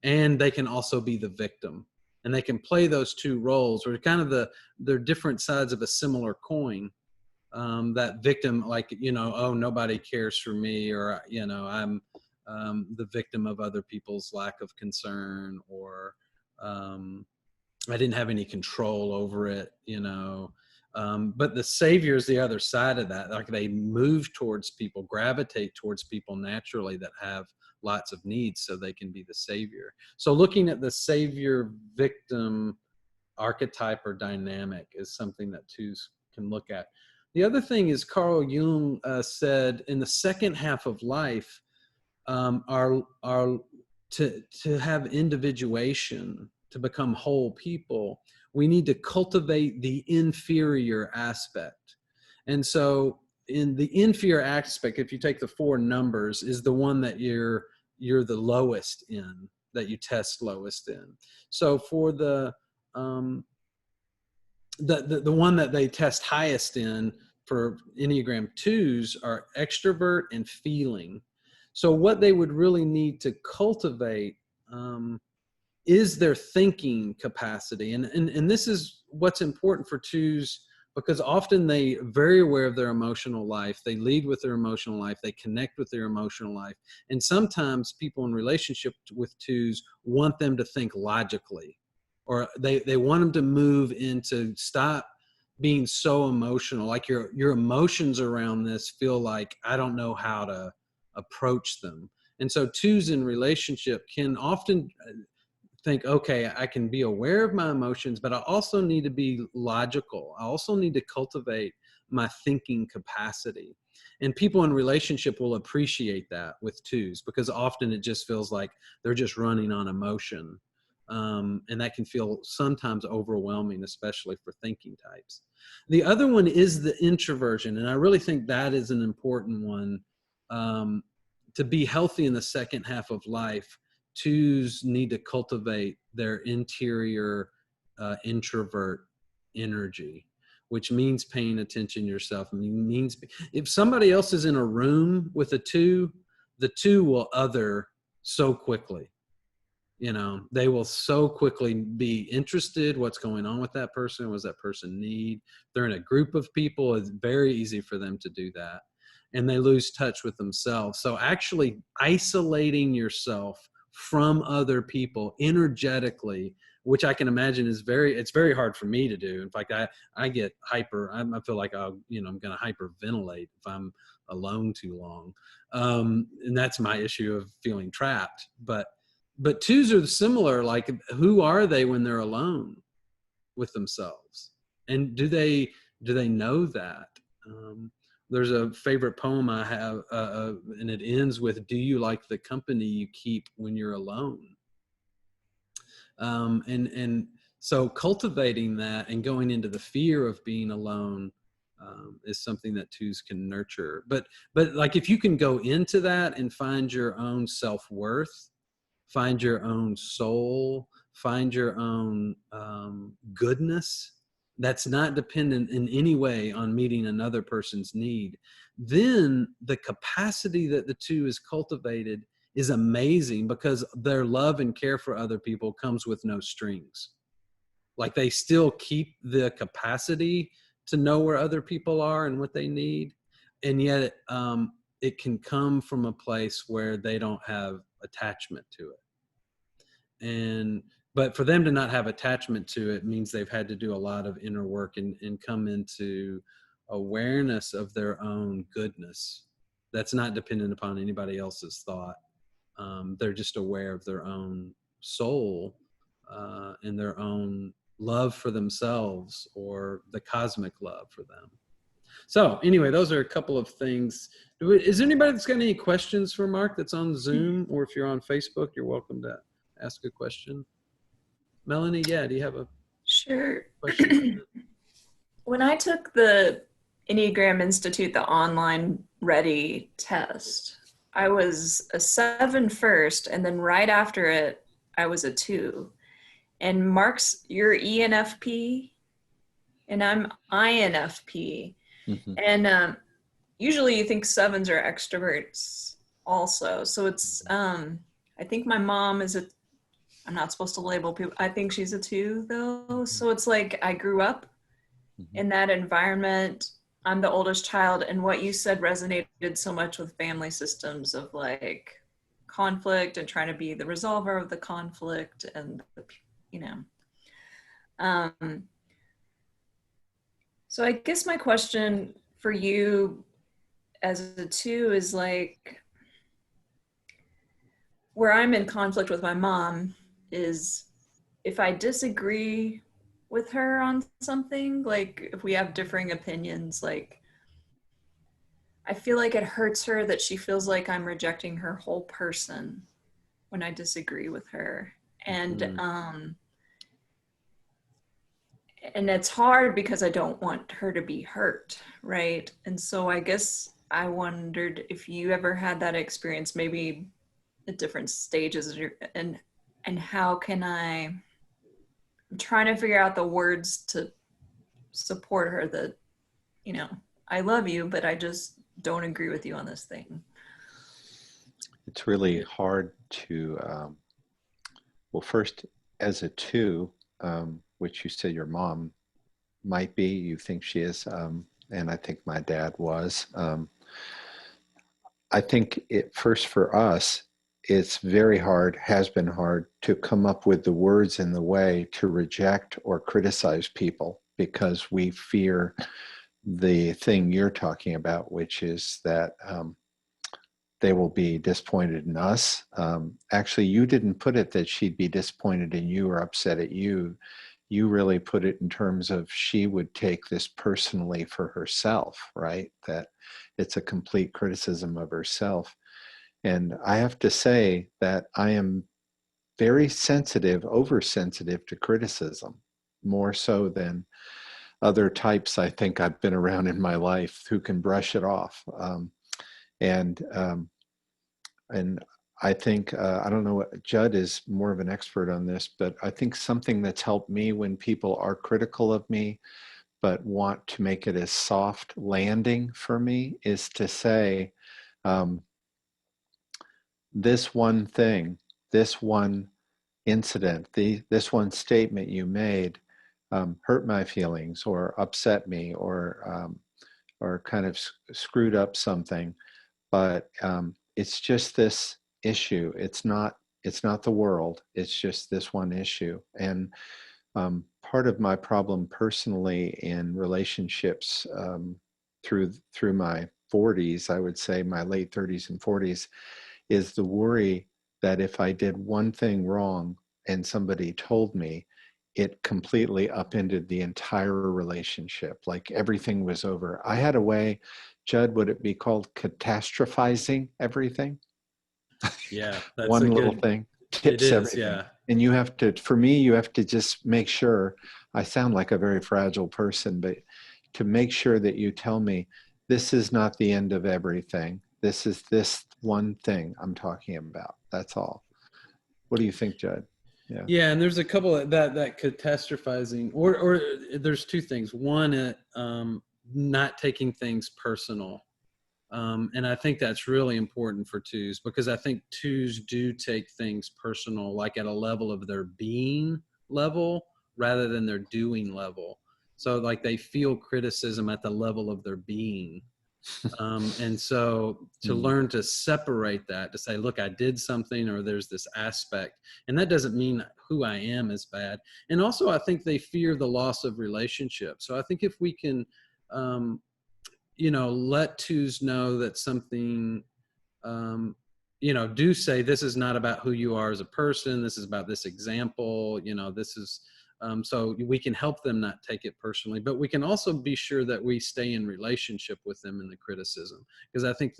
and they can also be the victim. And they can play those 2 roles, or kind of they're different sides of a similar coin. That victim, like, oh, nobody cares for me, or, I'm the victim of other people's lack of concern, or I didn't have any control over it, but the savior is the other side of that. Like they move towards people, gravitate towards people naturally that have lots of needs, so they can be the savior. So looking at the savior victim archetype or dynamic is something that 2s can look at. The other thing is Carl Jung said in the second half of life, to have individuation, to become whole people, we need to cultivate the inferior aspect. And so in the inferior aspect, if you take the 4 numbers, is the one that you're the lowest in, that you test lowest in. So for the one that they test highest in for Enneagram 2s are extrovert and feeling. So what they would really need to cultivate is their thinking capacity. And this is what's important for 2s, because often they are very aware of their emotional life. They lead with their emotional life. They connect with their emotional life. And sometimes people in relationship with 2s want them to think logically, or they want them to move into stop being so emotional. Like your emotions around this feel like I don't know how to approach them. And so 2s in relationship can often think, okay, I can be aware of my emotions, but I also need to be logical. I also need to cultivate my thinking capacity. And people in relationship will appreciate that with 2s, because often it just feels like they're just running on emotion. And that can feel sometimes overwhelming, especially for thinking types. The other one is the introversion. And I really think that is an important one. To be healthy in the second half of life, 2s need to cultivate their interior introvert energy, which means paying attention to yourself. Means if somebody else is in a room with a 2, the 2 will other so quickly. They will so quickly be interested. What's going on with that person? What does that person need? They're in a group of people. It's very easy for them to do that. And they lose touch with themselves. So actually isolating yourself from other people energetically, which I can imagine it's very hard for me to do. In fact, I get hyper. I feel like I'm going to hyperventilate if I'm alone too long. And that's my issue of feeling trapped. But 2s are similar. Like, who are they when they're alone with themselves? And do they know that? There's a favorite poem I have, and it ends with, do you like the company you keep when you're alone? And so cultivating that and going into the fear of being alone is something that twos can nurture. But like, if you can go into that and find your own self-worth, find your own soul, find your own goodness, that's not dependent in any way on meeting another person's need, then the capacity that the two is cultivated is amazing, because their love and care for other people comes with no strings. Like, they still keep the capacity to know where other people are and what they need. And yet it can come from a place where they don't have attachment to it. But for them to not have attachment to it means they've had to do a lot of inner work and come into awareness of their own goodness. That's not dependent upon anybody else's thought. They're just aware of their own soul and their own love for themselves, or the cosmic love for them. So anyway, those are a couple of things. Is there anybody that's got any questions for Mark that's on Zoom, or if you're on Facebook, you're welcome to ask a question. Melanie, do you have a Sure. question? When I took the Enneagram Institute, the online ready test, I was a 7 first, and then right after it, I was a 2. And Mark's, you're ENFP, and I'm INFP. Mm-hmm. And usually you think 7s are extroverts also. So it's, I think my mom is I'm not supposed to label people. I think she's a 2 though. So it's like, I grew up in that environment. I'm the oldest child. And what you said resonated so much with family systems of like conflict and trying to be the resolver of the conflict, and so I guess my question for you as a 2 is like, where I'm in conflict with my mom is if I disagree with her on something, like if we have differing opinions, like I feel like it hurts her that she feels like I'm rejecting her whole person when I disagree with her. And and it's hard because I don't want her to be hurt, right? And so I guess I wondered if you ever had that experience, maybe at different stages, and how can I'm trying to figure out the words to support her that, I love you, but I just don't agree with you on this thing. It's really hard to, well, first, as a 2, which you said your mom might be, you think she is, and I think my dad was. I think first for us, it's very hard, has been hard, to come up with the words in the way to reject or criticize people, because we fear the thing you're talking about, which is that they will be disappointed in us. Actually, you didn't put it that she'd be disappointed in you or upset at you. You really put it in terms of she would take this personally for herself, right? That it's a complete criticism of herself. And I have to say that I am very sensitive, oversensitive to criticism, more so than other types I think I've been around in my life who can brush it off. And I think, I don't know what, Judd is more of an expert on this, but I think something that's helped me when people are critical of me, but want to make it a soft landing for me, is to say, this one thing, this one incident, this one statement you made hurt my feelings or upset me or kind of screwed up something, but it's just this issue. It's not the world. It's just this one issue. And part of my problem personally in relationships through my 40s, I would say my late 30s and 40s, is the worry that if I did one thing wrong and somebody told me, it completely upended the entire relationship. Like everything was over. I had a way, Judd, would it be called catastrophizing everything? Yeah, that's one little thing tips everything. Yeah. And you have to, for me, you have to just make sure, I sound like a very fragile person, but to make sure that you tell me this is not the end of everything. This is this one thing I'm talking about. That's all. What do you think, Judd? Yeah. Yeah, and there's a couple of that catastrophizing, or there's two things. One, not taking things personal. And I think that's really important for twos, because I think twos do take things personal, like at a level of their being level rather than their doing level. So like they feel criticism at the level of their being. And so to learn to separate that, to say, look, I did something, or there's this aspect, and that doesn't mean who I am is bad. And also I think they fear the loss of relationship. So I think if we can, let twos know that something, do say, this is not about who you are as a person. This is about this example, this is, so we can help them not take it personally, but we can also be sure that we stay in relationship with them in the criticism, because I think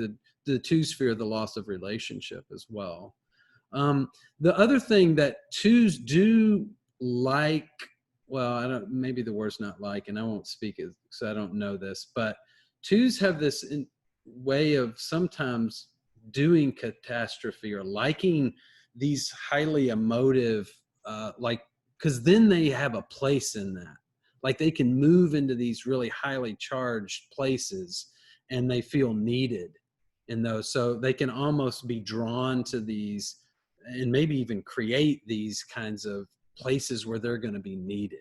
the twos fear the loss of relationship as well. The other thing that twos do like, well, maybe the word's not like, and I won't speak it because I don't know this, but twos have this way of sometimes doing catastrophe or liking these highly emotive, because then they have a place in that. Like they can move into these really highly charged places and they feel needed in those. So they can almost be drawn to these and maybe even create these kinds of places where they're going to be needed.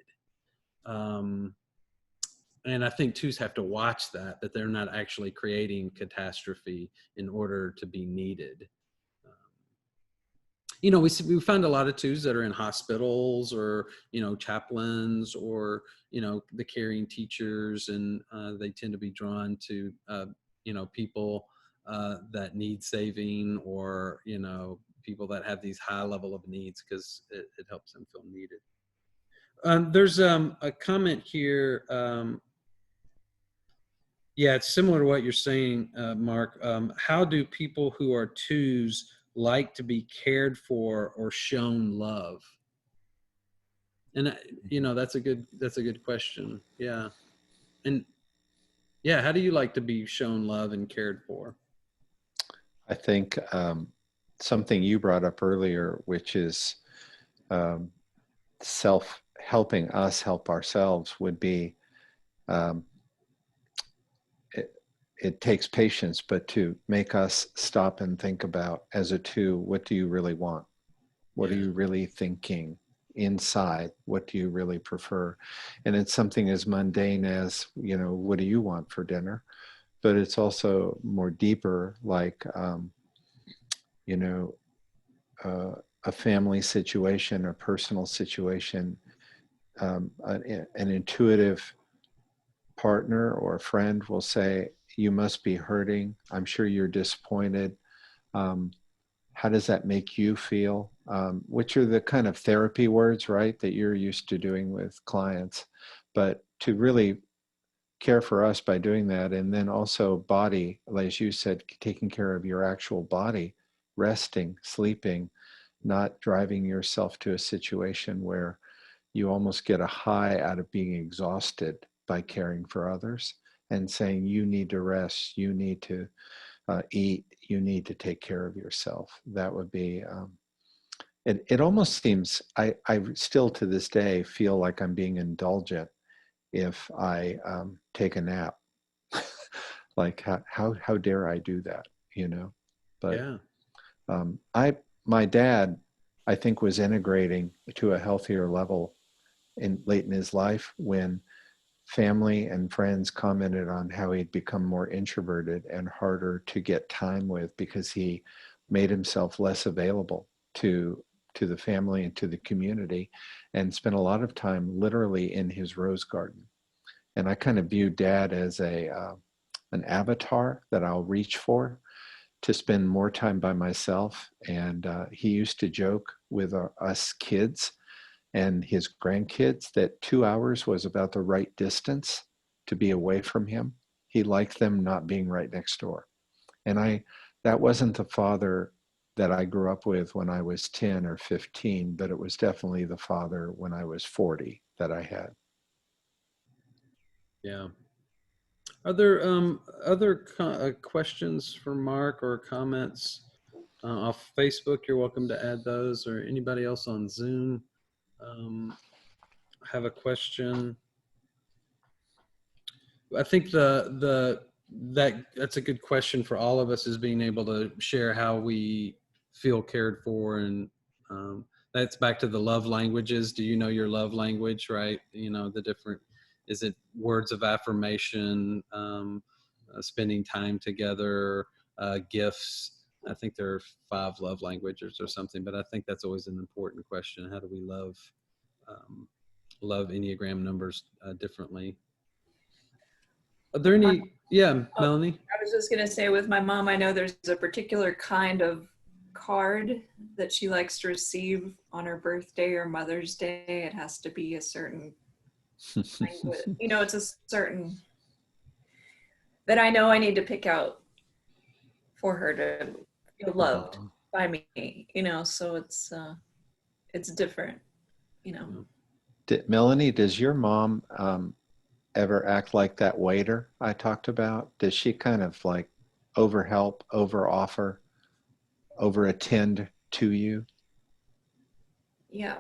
And I think twos have to watch that they're not actually creating catastrophe in order to be needed. We find a lot of twos that are in hospitals or, chaplains or, the caring teachers, and they tend to be drawn to, people that need saving, or, people that have these high level of needs, because it helps them feel needed. There's a comment here. Yeah, it's similar to what you're saying, Mark. How do people who are twos like to be cared for or shown love? And that's a good question. Yeah. And yeah, how do you like to be shown love and cared for? I think something you brought up earlier, which is helping us help ourselves, would be it takes patience, but to make us stop and think about, as a two, what do you really want? What are you really thinking inside? What do you really prefer? And it's something as mundane as, what do you want for dinner? But it's also more deeper, like, a family situation, a personal situation, an intuitive partner or a friend will say, you must be hurting. I'm sure you're disappointed. How does that make you feel? Which are the kind of therapy words, right, that you're used to doing with clients. But to really care for us by doing that, and then also body, as you said, taking care of your actual body, resting, sleeping, not driving yourself to a situation where you almost get a high out of being exhausted by caring for others, and saying you need to rest, you need to eat, you need to take care of yourself. That would be, it almost seems, I still to this day feel like I'm being indulgent if I take a nap. Like how dare I do that, But yeah. My dad, I think, was integrating to a healthier level late in his life, when family and friends commented on how he'd become more introverted and harder to get time with, because he made himself less available to the family and to the community, and spent a lot of time literally in his rose garden. And I kind of view Dad as an avatar that I'll reach for to spend more time by myself. And he used to joke with us kids and his grandkids that 2 hours was about the right distance to be away from him. He liked them not being right next door. And that wasn't the father that I grew up with when I was 10 or 15, but it was definitely the father when I was 40 that I had. Yeah. Are there other questions for Mark or comments off Facebook? You're welcome to add those, or anybody else on Zoom have a question. I think that's a good question for all of us, is being able to share how we feel cared for. And that's back to the love languages. Do you know your love language, right? You know, the different, is it words of affirmation, spending time together, gifts? I think there are 5 love languages or something, but I think that's always an important question. How do we love Enneagram numbers differently? Are there any, yeah, Melanie? I was just going to say, with my mom, I know there's a particular kind of card that she likes to receive on her birthday or Mother's Day. It has to be a certain language. You know, it's a certain, that I know I need to pick out for her to feel loved by me, you know, so it's different, you know. Melanie, does your mom ever act like that waiter I talked about? Does she kind of like overhelp, overoffer, overattend to you? Yeah.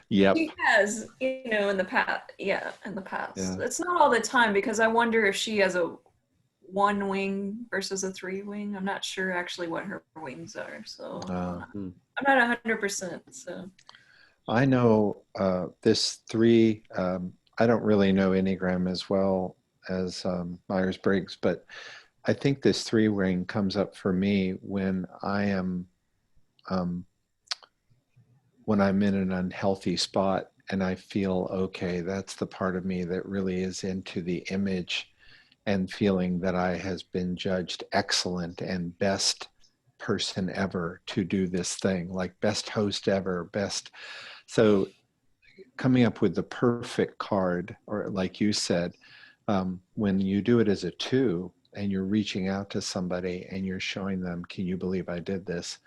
Yep. She has, you know, in the past. Yeah, in the past. Yeah. It's not all the time, because I wonder if she has a 1 wing versus a 3 wing. I'm not sure actually what her wings are, so I'm not 100%. So I know this 3. I don't really know Enneagram as well as Myers-Briggs, but I think this 3 ring comes up for me when I am when I'm in an unhealthy spot and I feel, okay, that's the part of me that really is into the image and feeling that I has been judged excellent and best person ever to do this thing, like best host ever, best. So coming up with the perfect card, or like you said, when you do it as a 2 and you're reaching out to somebody and you're showing them, can you believe I did this?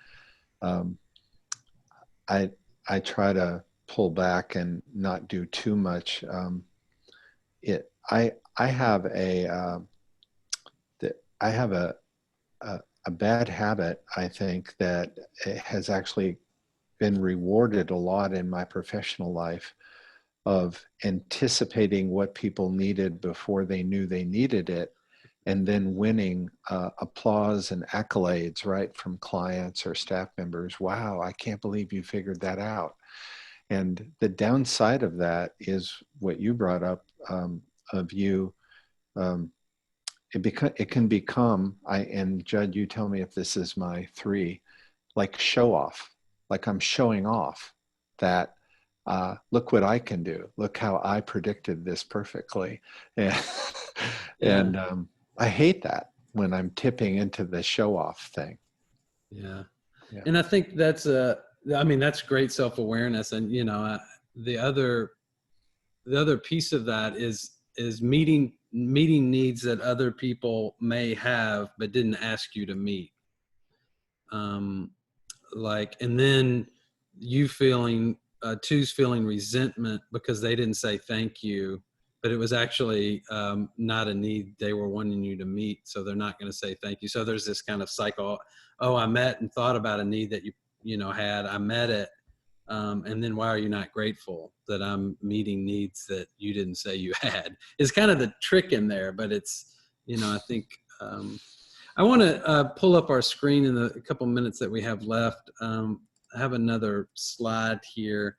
I try to pull back and not do too much. I have a bad habit, I think, that has actually been rewarded a lot in my professional life, of anticipating what people needed before they knew they needed it, and then winning applause and accolades, right, from clients or staff members. Wow, I can't believe you figured that out. And the downside of that is what you brought up, of you. It can become, and Judd, you tell me if this is my 3, like show off, like I'm showing off that, look what I can do. Look how I predicted this perfectly. And, and I hate that when I'm tipping into the show off thing. Yeah. And I think that's that's great self-awareness. And, you know, the other piece of that is meeting needs that other people may have but didn't ask you to meet. And then you feeling 2's feeling resentment because they didn't say thank you, but it was actually not a need they were wanting you to meet, so they're not going to say thank you. So there's this kind of cycle. Oh, I met and thought about a need that you had. I met it, and then why are you not grateful that I'm meeting needs that you didn't say you had? Is kind of the trick in there, but it's, I think. I want to pull up our screen in the couple minutes that we have left. I have another slide here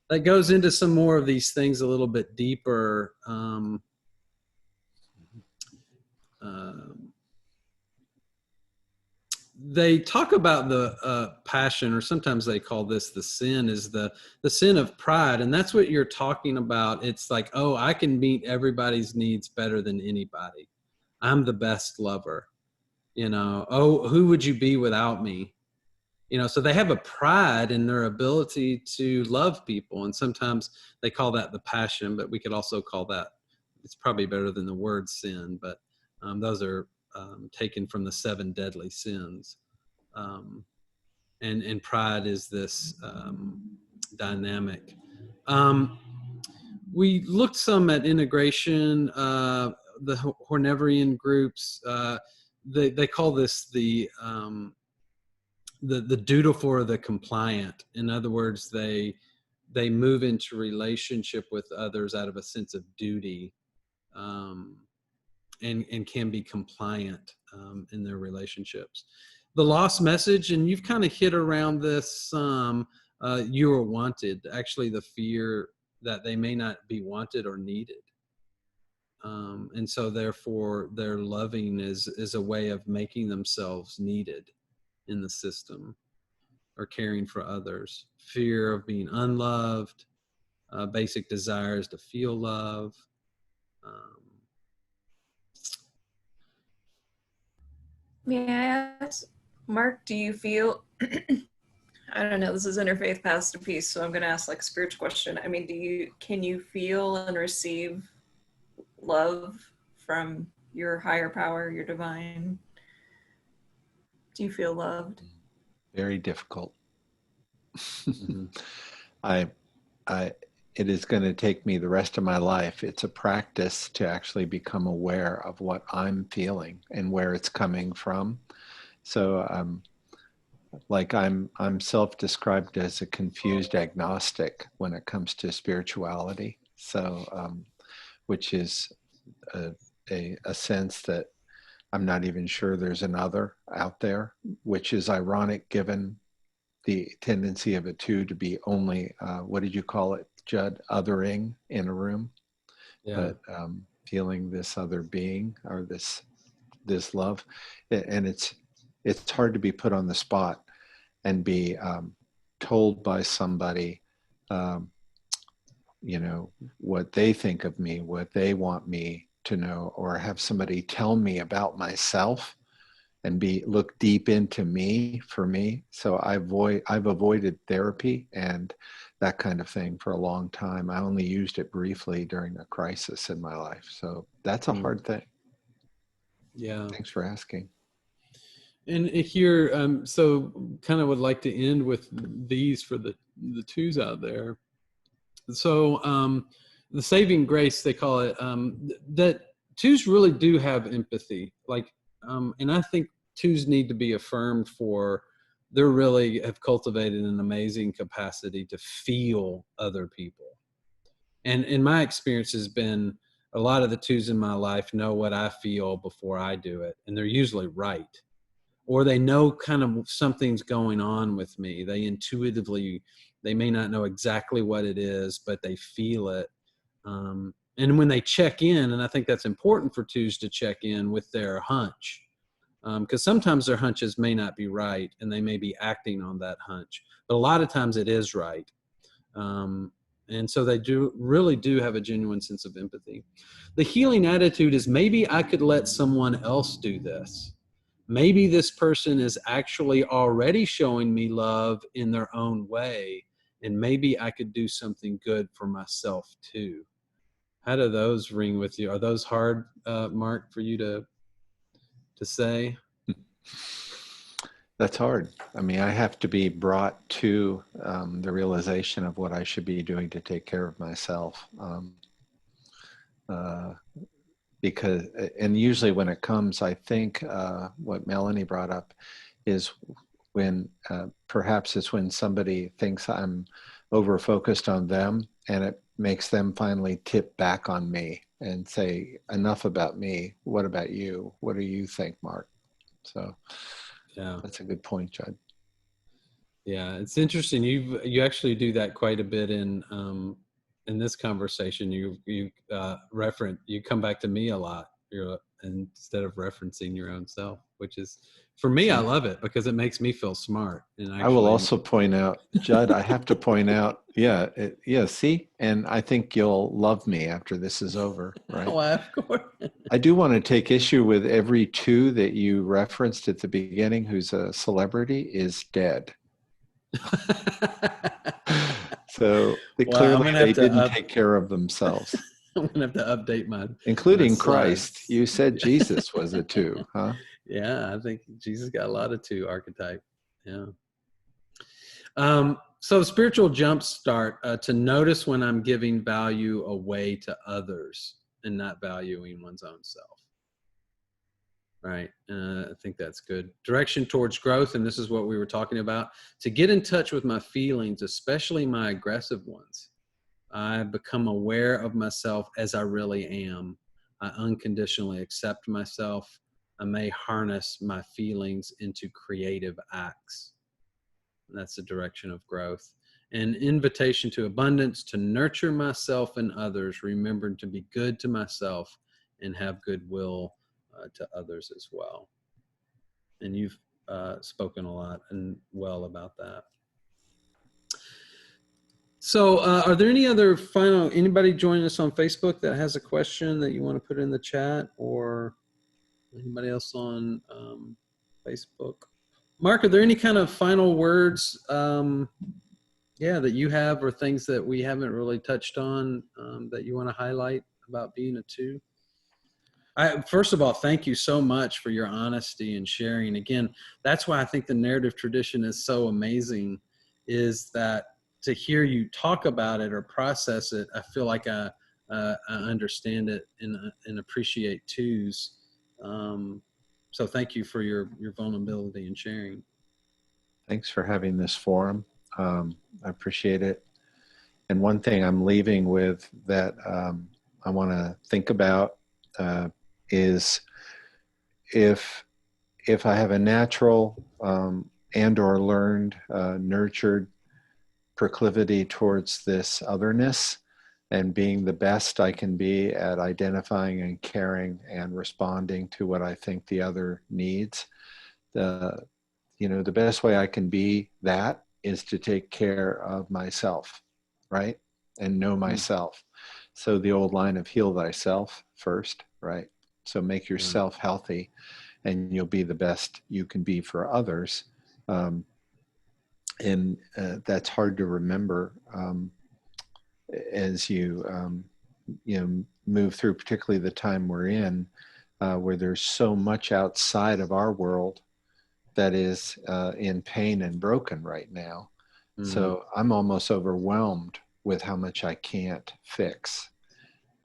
that goes into some more of these things a little bit deeper. They talk about the passion, or sometimes they call this the sin, is the sin of pride. And that's what you're talking about. It's like, oh, I can meet everybody's needs better than anybody. I'm the best lover. Oh, who would you be without me? So they have a pride in their ability to love people. And sometimes they call that the passion, but we could also call that, it's probably better than the word sin, but those are taken from the 7 deadly sins. And pride is this dynamic. we looked some at integration, the Hornerian groups. They call this the dutiful or the compliant. In other words, they move into relationship with others out of a sense of duty, and can be compliant in their relationships. The lost message, and you've kind of hit around this some, you are wanted, actually the fear that they may not be wanted or needed. And so therefore their loving is a way of making themselves needed in the system or caring for others. Fear of being unloved, basic desires to feel love. May I ask, Mark, do you feel, I don't know, this is Interfaith Paths to Peace, so I'm going to ask like a spiritual question. I mean, can you feel and receive love from your higher power, your divine? Do you feel loved? Very difficult. It is going to take me the rest of my life. It's a practice to actually become aware of what I'm feeling and where it's coming from. So, I'm self-described as a confused agnostic when it comes to spirituality. So, which is a sense that I'm not even sure there's another out there, which is ironic given the tendency of a two to be only, what did you call it, Judd? Othering in a room. Yeah. But feeling this other being or this love. And it's hard to be put on the spot and be told by somebody, what they think of me, what they want me to know, or have somebody tell me about myself and look deep into me for me. So I've avoided therapy and that kind of thing for a long time. I only used it briefly during a crisis in my life. So that's a hard thing. Yeah. Thanks for asking. And here, so kind of would like to end with these for the twos out there. So the saving grace, they call it, that twos really do have empathy. And I think twos need to be affirmed for, they really have cultivated an amazing capacity to feel other people. And in my experience has been, a lot of the twos in my life know what I feel before I do it. And they're usually right. Or they know kind of something's going on with me. They intuitively, they may not know exactly what it is, but they feel it. And when they check in, and I think that's important for twos to check in with their hunch, because sometimes their hunches may not be right and they may be acting on that hunch, but a lot of times it is right. And so they really do have a genuine sense of empathy. The healing attitude is, maybe I could let someone else do this. Maybe this person is actually already showing me love in their own way, and maybe I could do something good for myself too. How do those ring with you? Are those hard, Mark, for you to say? That's hard. I mean, I have to be brought to the realization of what I should be doing to take care of myself. Because, and usually when it comes, I think what Melanie brought up is when, perhaps it's when somebody thinks I'm over-focused on them, and it makes them finally tip back on me and say, enough about me, what about you? What do you think, Mark? So yeah, that's a good point, Judd. Yeah, it's interesting. You actually do that quite a bit in this conversation. You come back to me a lot. Instead of referencing your own self, which is, for me, I love it because it makes me feel smart. And I will also point out, Judd, I have to point out, see, and I think you'll love me after this is over, right? Oh, of course. I do want to take issue with every two that you referenced at the beginning who's a celebrity is dead. So clearly they didn't take care of themselves. I'm going to have to update mine. Including Christ. You said Jesus was a two, huh? Yeah, I think Jesus got a lot of two archetype. Yeah. So spiritual jumpstart, to notice when I'm giving value away to others and not valuing one's own self. Right. I think that's good. Direction towards growth. And this is what we were talking about. To get in touch with my feelings, especially my aggressive ones. I become aware of myself as I really am. I unconditionally accept myself. I may harness my feelings into creative acts. That's the direction of growth. An invitation to abundance, to nurture myself and others, remembering to be good to myself and have goodwill to others as well. And you've spoken a lot and well about that. So are there any other anybody joining us on Facebook that has a question that you want to put in the chat, or anybody else on Facebook? Mark, are there any kind of final words that you have, or things that we haven't really touched on that you want to highlight about being a 2? First of all, thank you so much for your honesty and sharing. Again, that's why I think the narrative tradition is so amazing, is that to hear you talk about it or process it, I feel like I understand it and appreciate 2s. So thank you for your vulnerability and sharing. Thanks for having this forum. I appreciate it. And one thing I'm leaving with that I want to think about is if I have a natural and or learned, nurtured proclivity towards this otherness and being the best I can be at identifying and caring and responding to what I think the other needs, the best way I can be that is to take care of myself, right? And know myself. So the old line of heal thyself first, right? So make yourself healthy and you'll be the best you can be for others. And that's hard to remember as you move through, particularly the time we're in, where there's so much outside of our world that is in pain and broken right now. So I'm almost overwhelmed with how much I can't fix.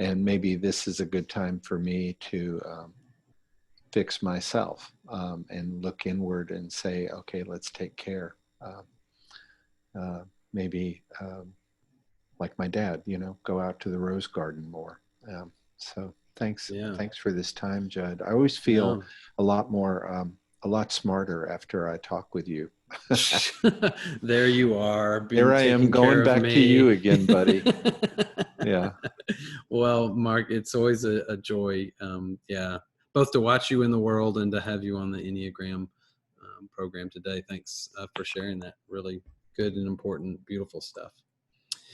And maybe this is a good time for me to fix myself and look inward and say, okay, let's take care. Maybe like my dad, go out to the rose garden more. So thanks for this time, Judd. I always feel a lot more, a lot smarter after I talk with you. There you are. There I am going back to you again, buddy. Yeah. Well, Mark, it's always a joy. Both to watch you in the world and to have you on the Enneagram program today. Thanks for sharing that really good and important, beautiful stuff.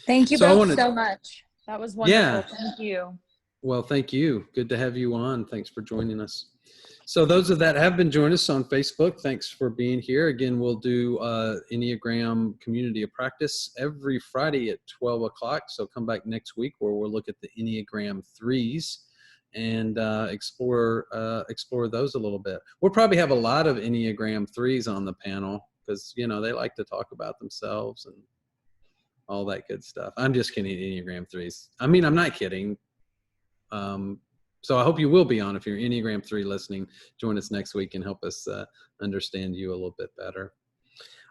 Thank you both so much. That was wonderful. Yeah. Thank you. Well, thank you. Good to have you on. Thanks for joining us. So those that have been joining us on Facebook, thanks for being here. Again, we'll do Enneagram Community of Practice every Friday at 12 o'clock. So come back next week where we'll look at the Enneagram 3s and explore those a little bit. We'll probably have a lot of Enneagram 3s on the panel because, they like to talk about themselves and all that good stuff. I'm just kidding, Enneagram 3s. I mean, I'm not kidding. So I hope you will be on. If you're Enneagram 3 listening, join us next week and help us understand you a little bit better.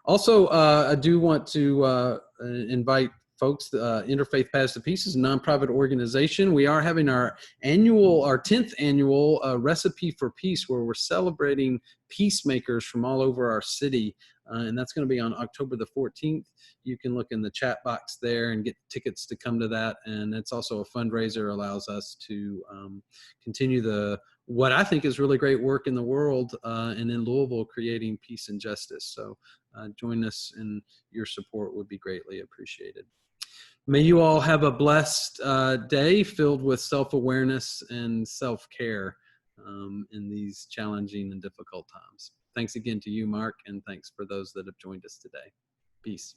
Also, I do want to invite folks. Interfaith Paths to Peace is a nonprofit organization. We are having our 10th annual Recipe for Peace, where we're celebrating peacemakers from all over our city. And that's going to be on October the 14th. You can look in the chat box there and get tickets to come to that. And it's also a fundraiser, allows us to continue what I think is really great work in the world and in Louisville, creating peace and justice. So join us, and your support would be greatly appreciated. May you all have a blessed day filled with self-awareness and self-care in these challenging and difficult times. Thanks again to you, Mark, and thanks for those that have joined us today. Peace.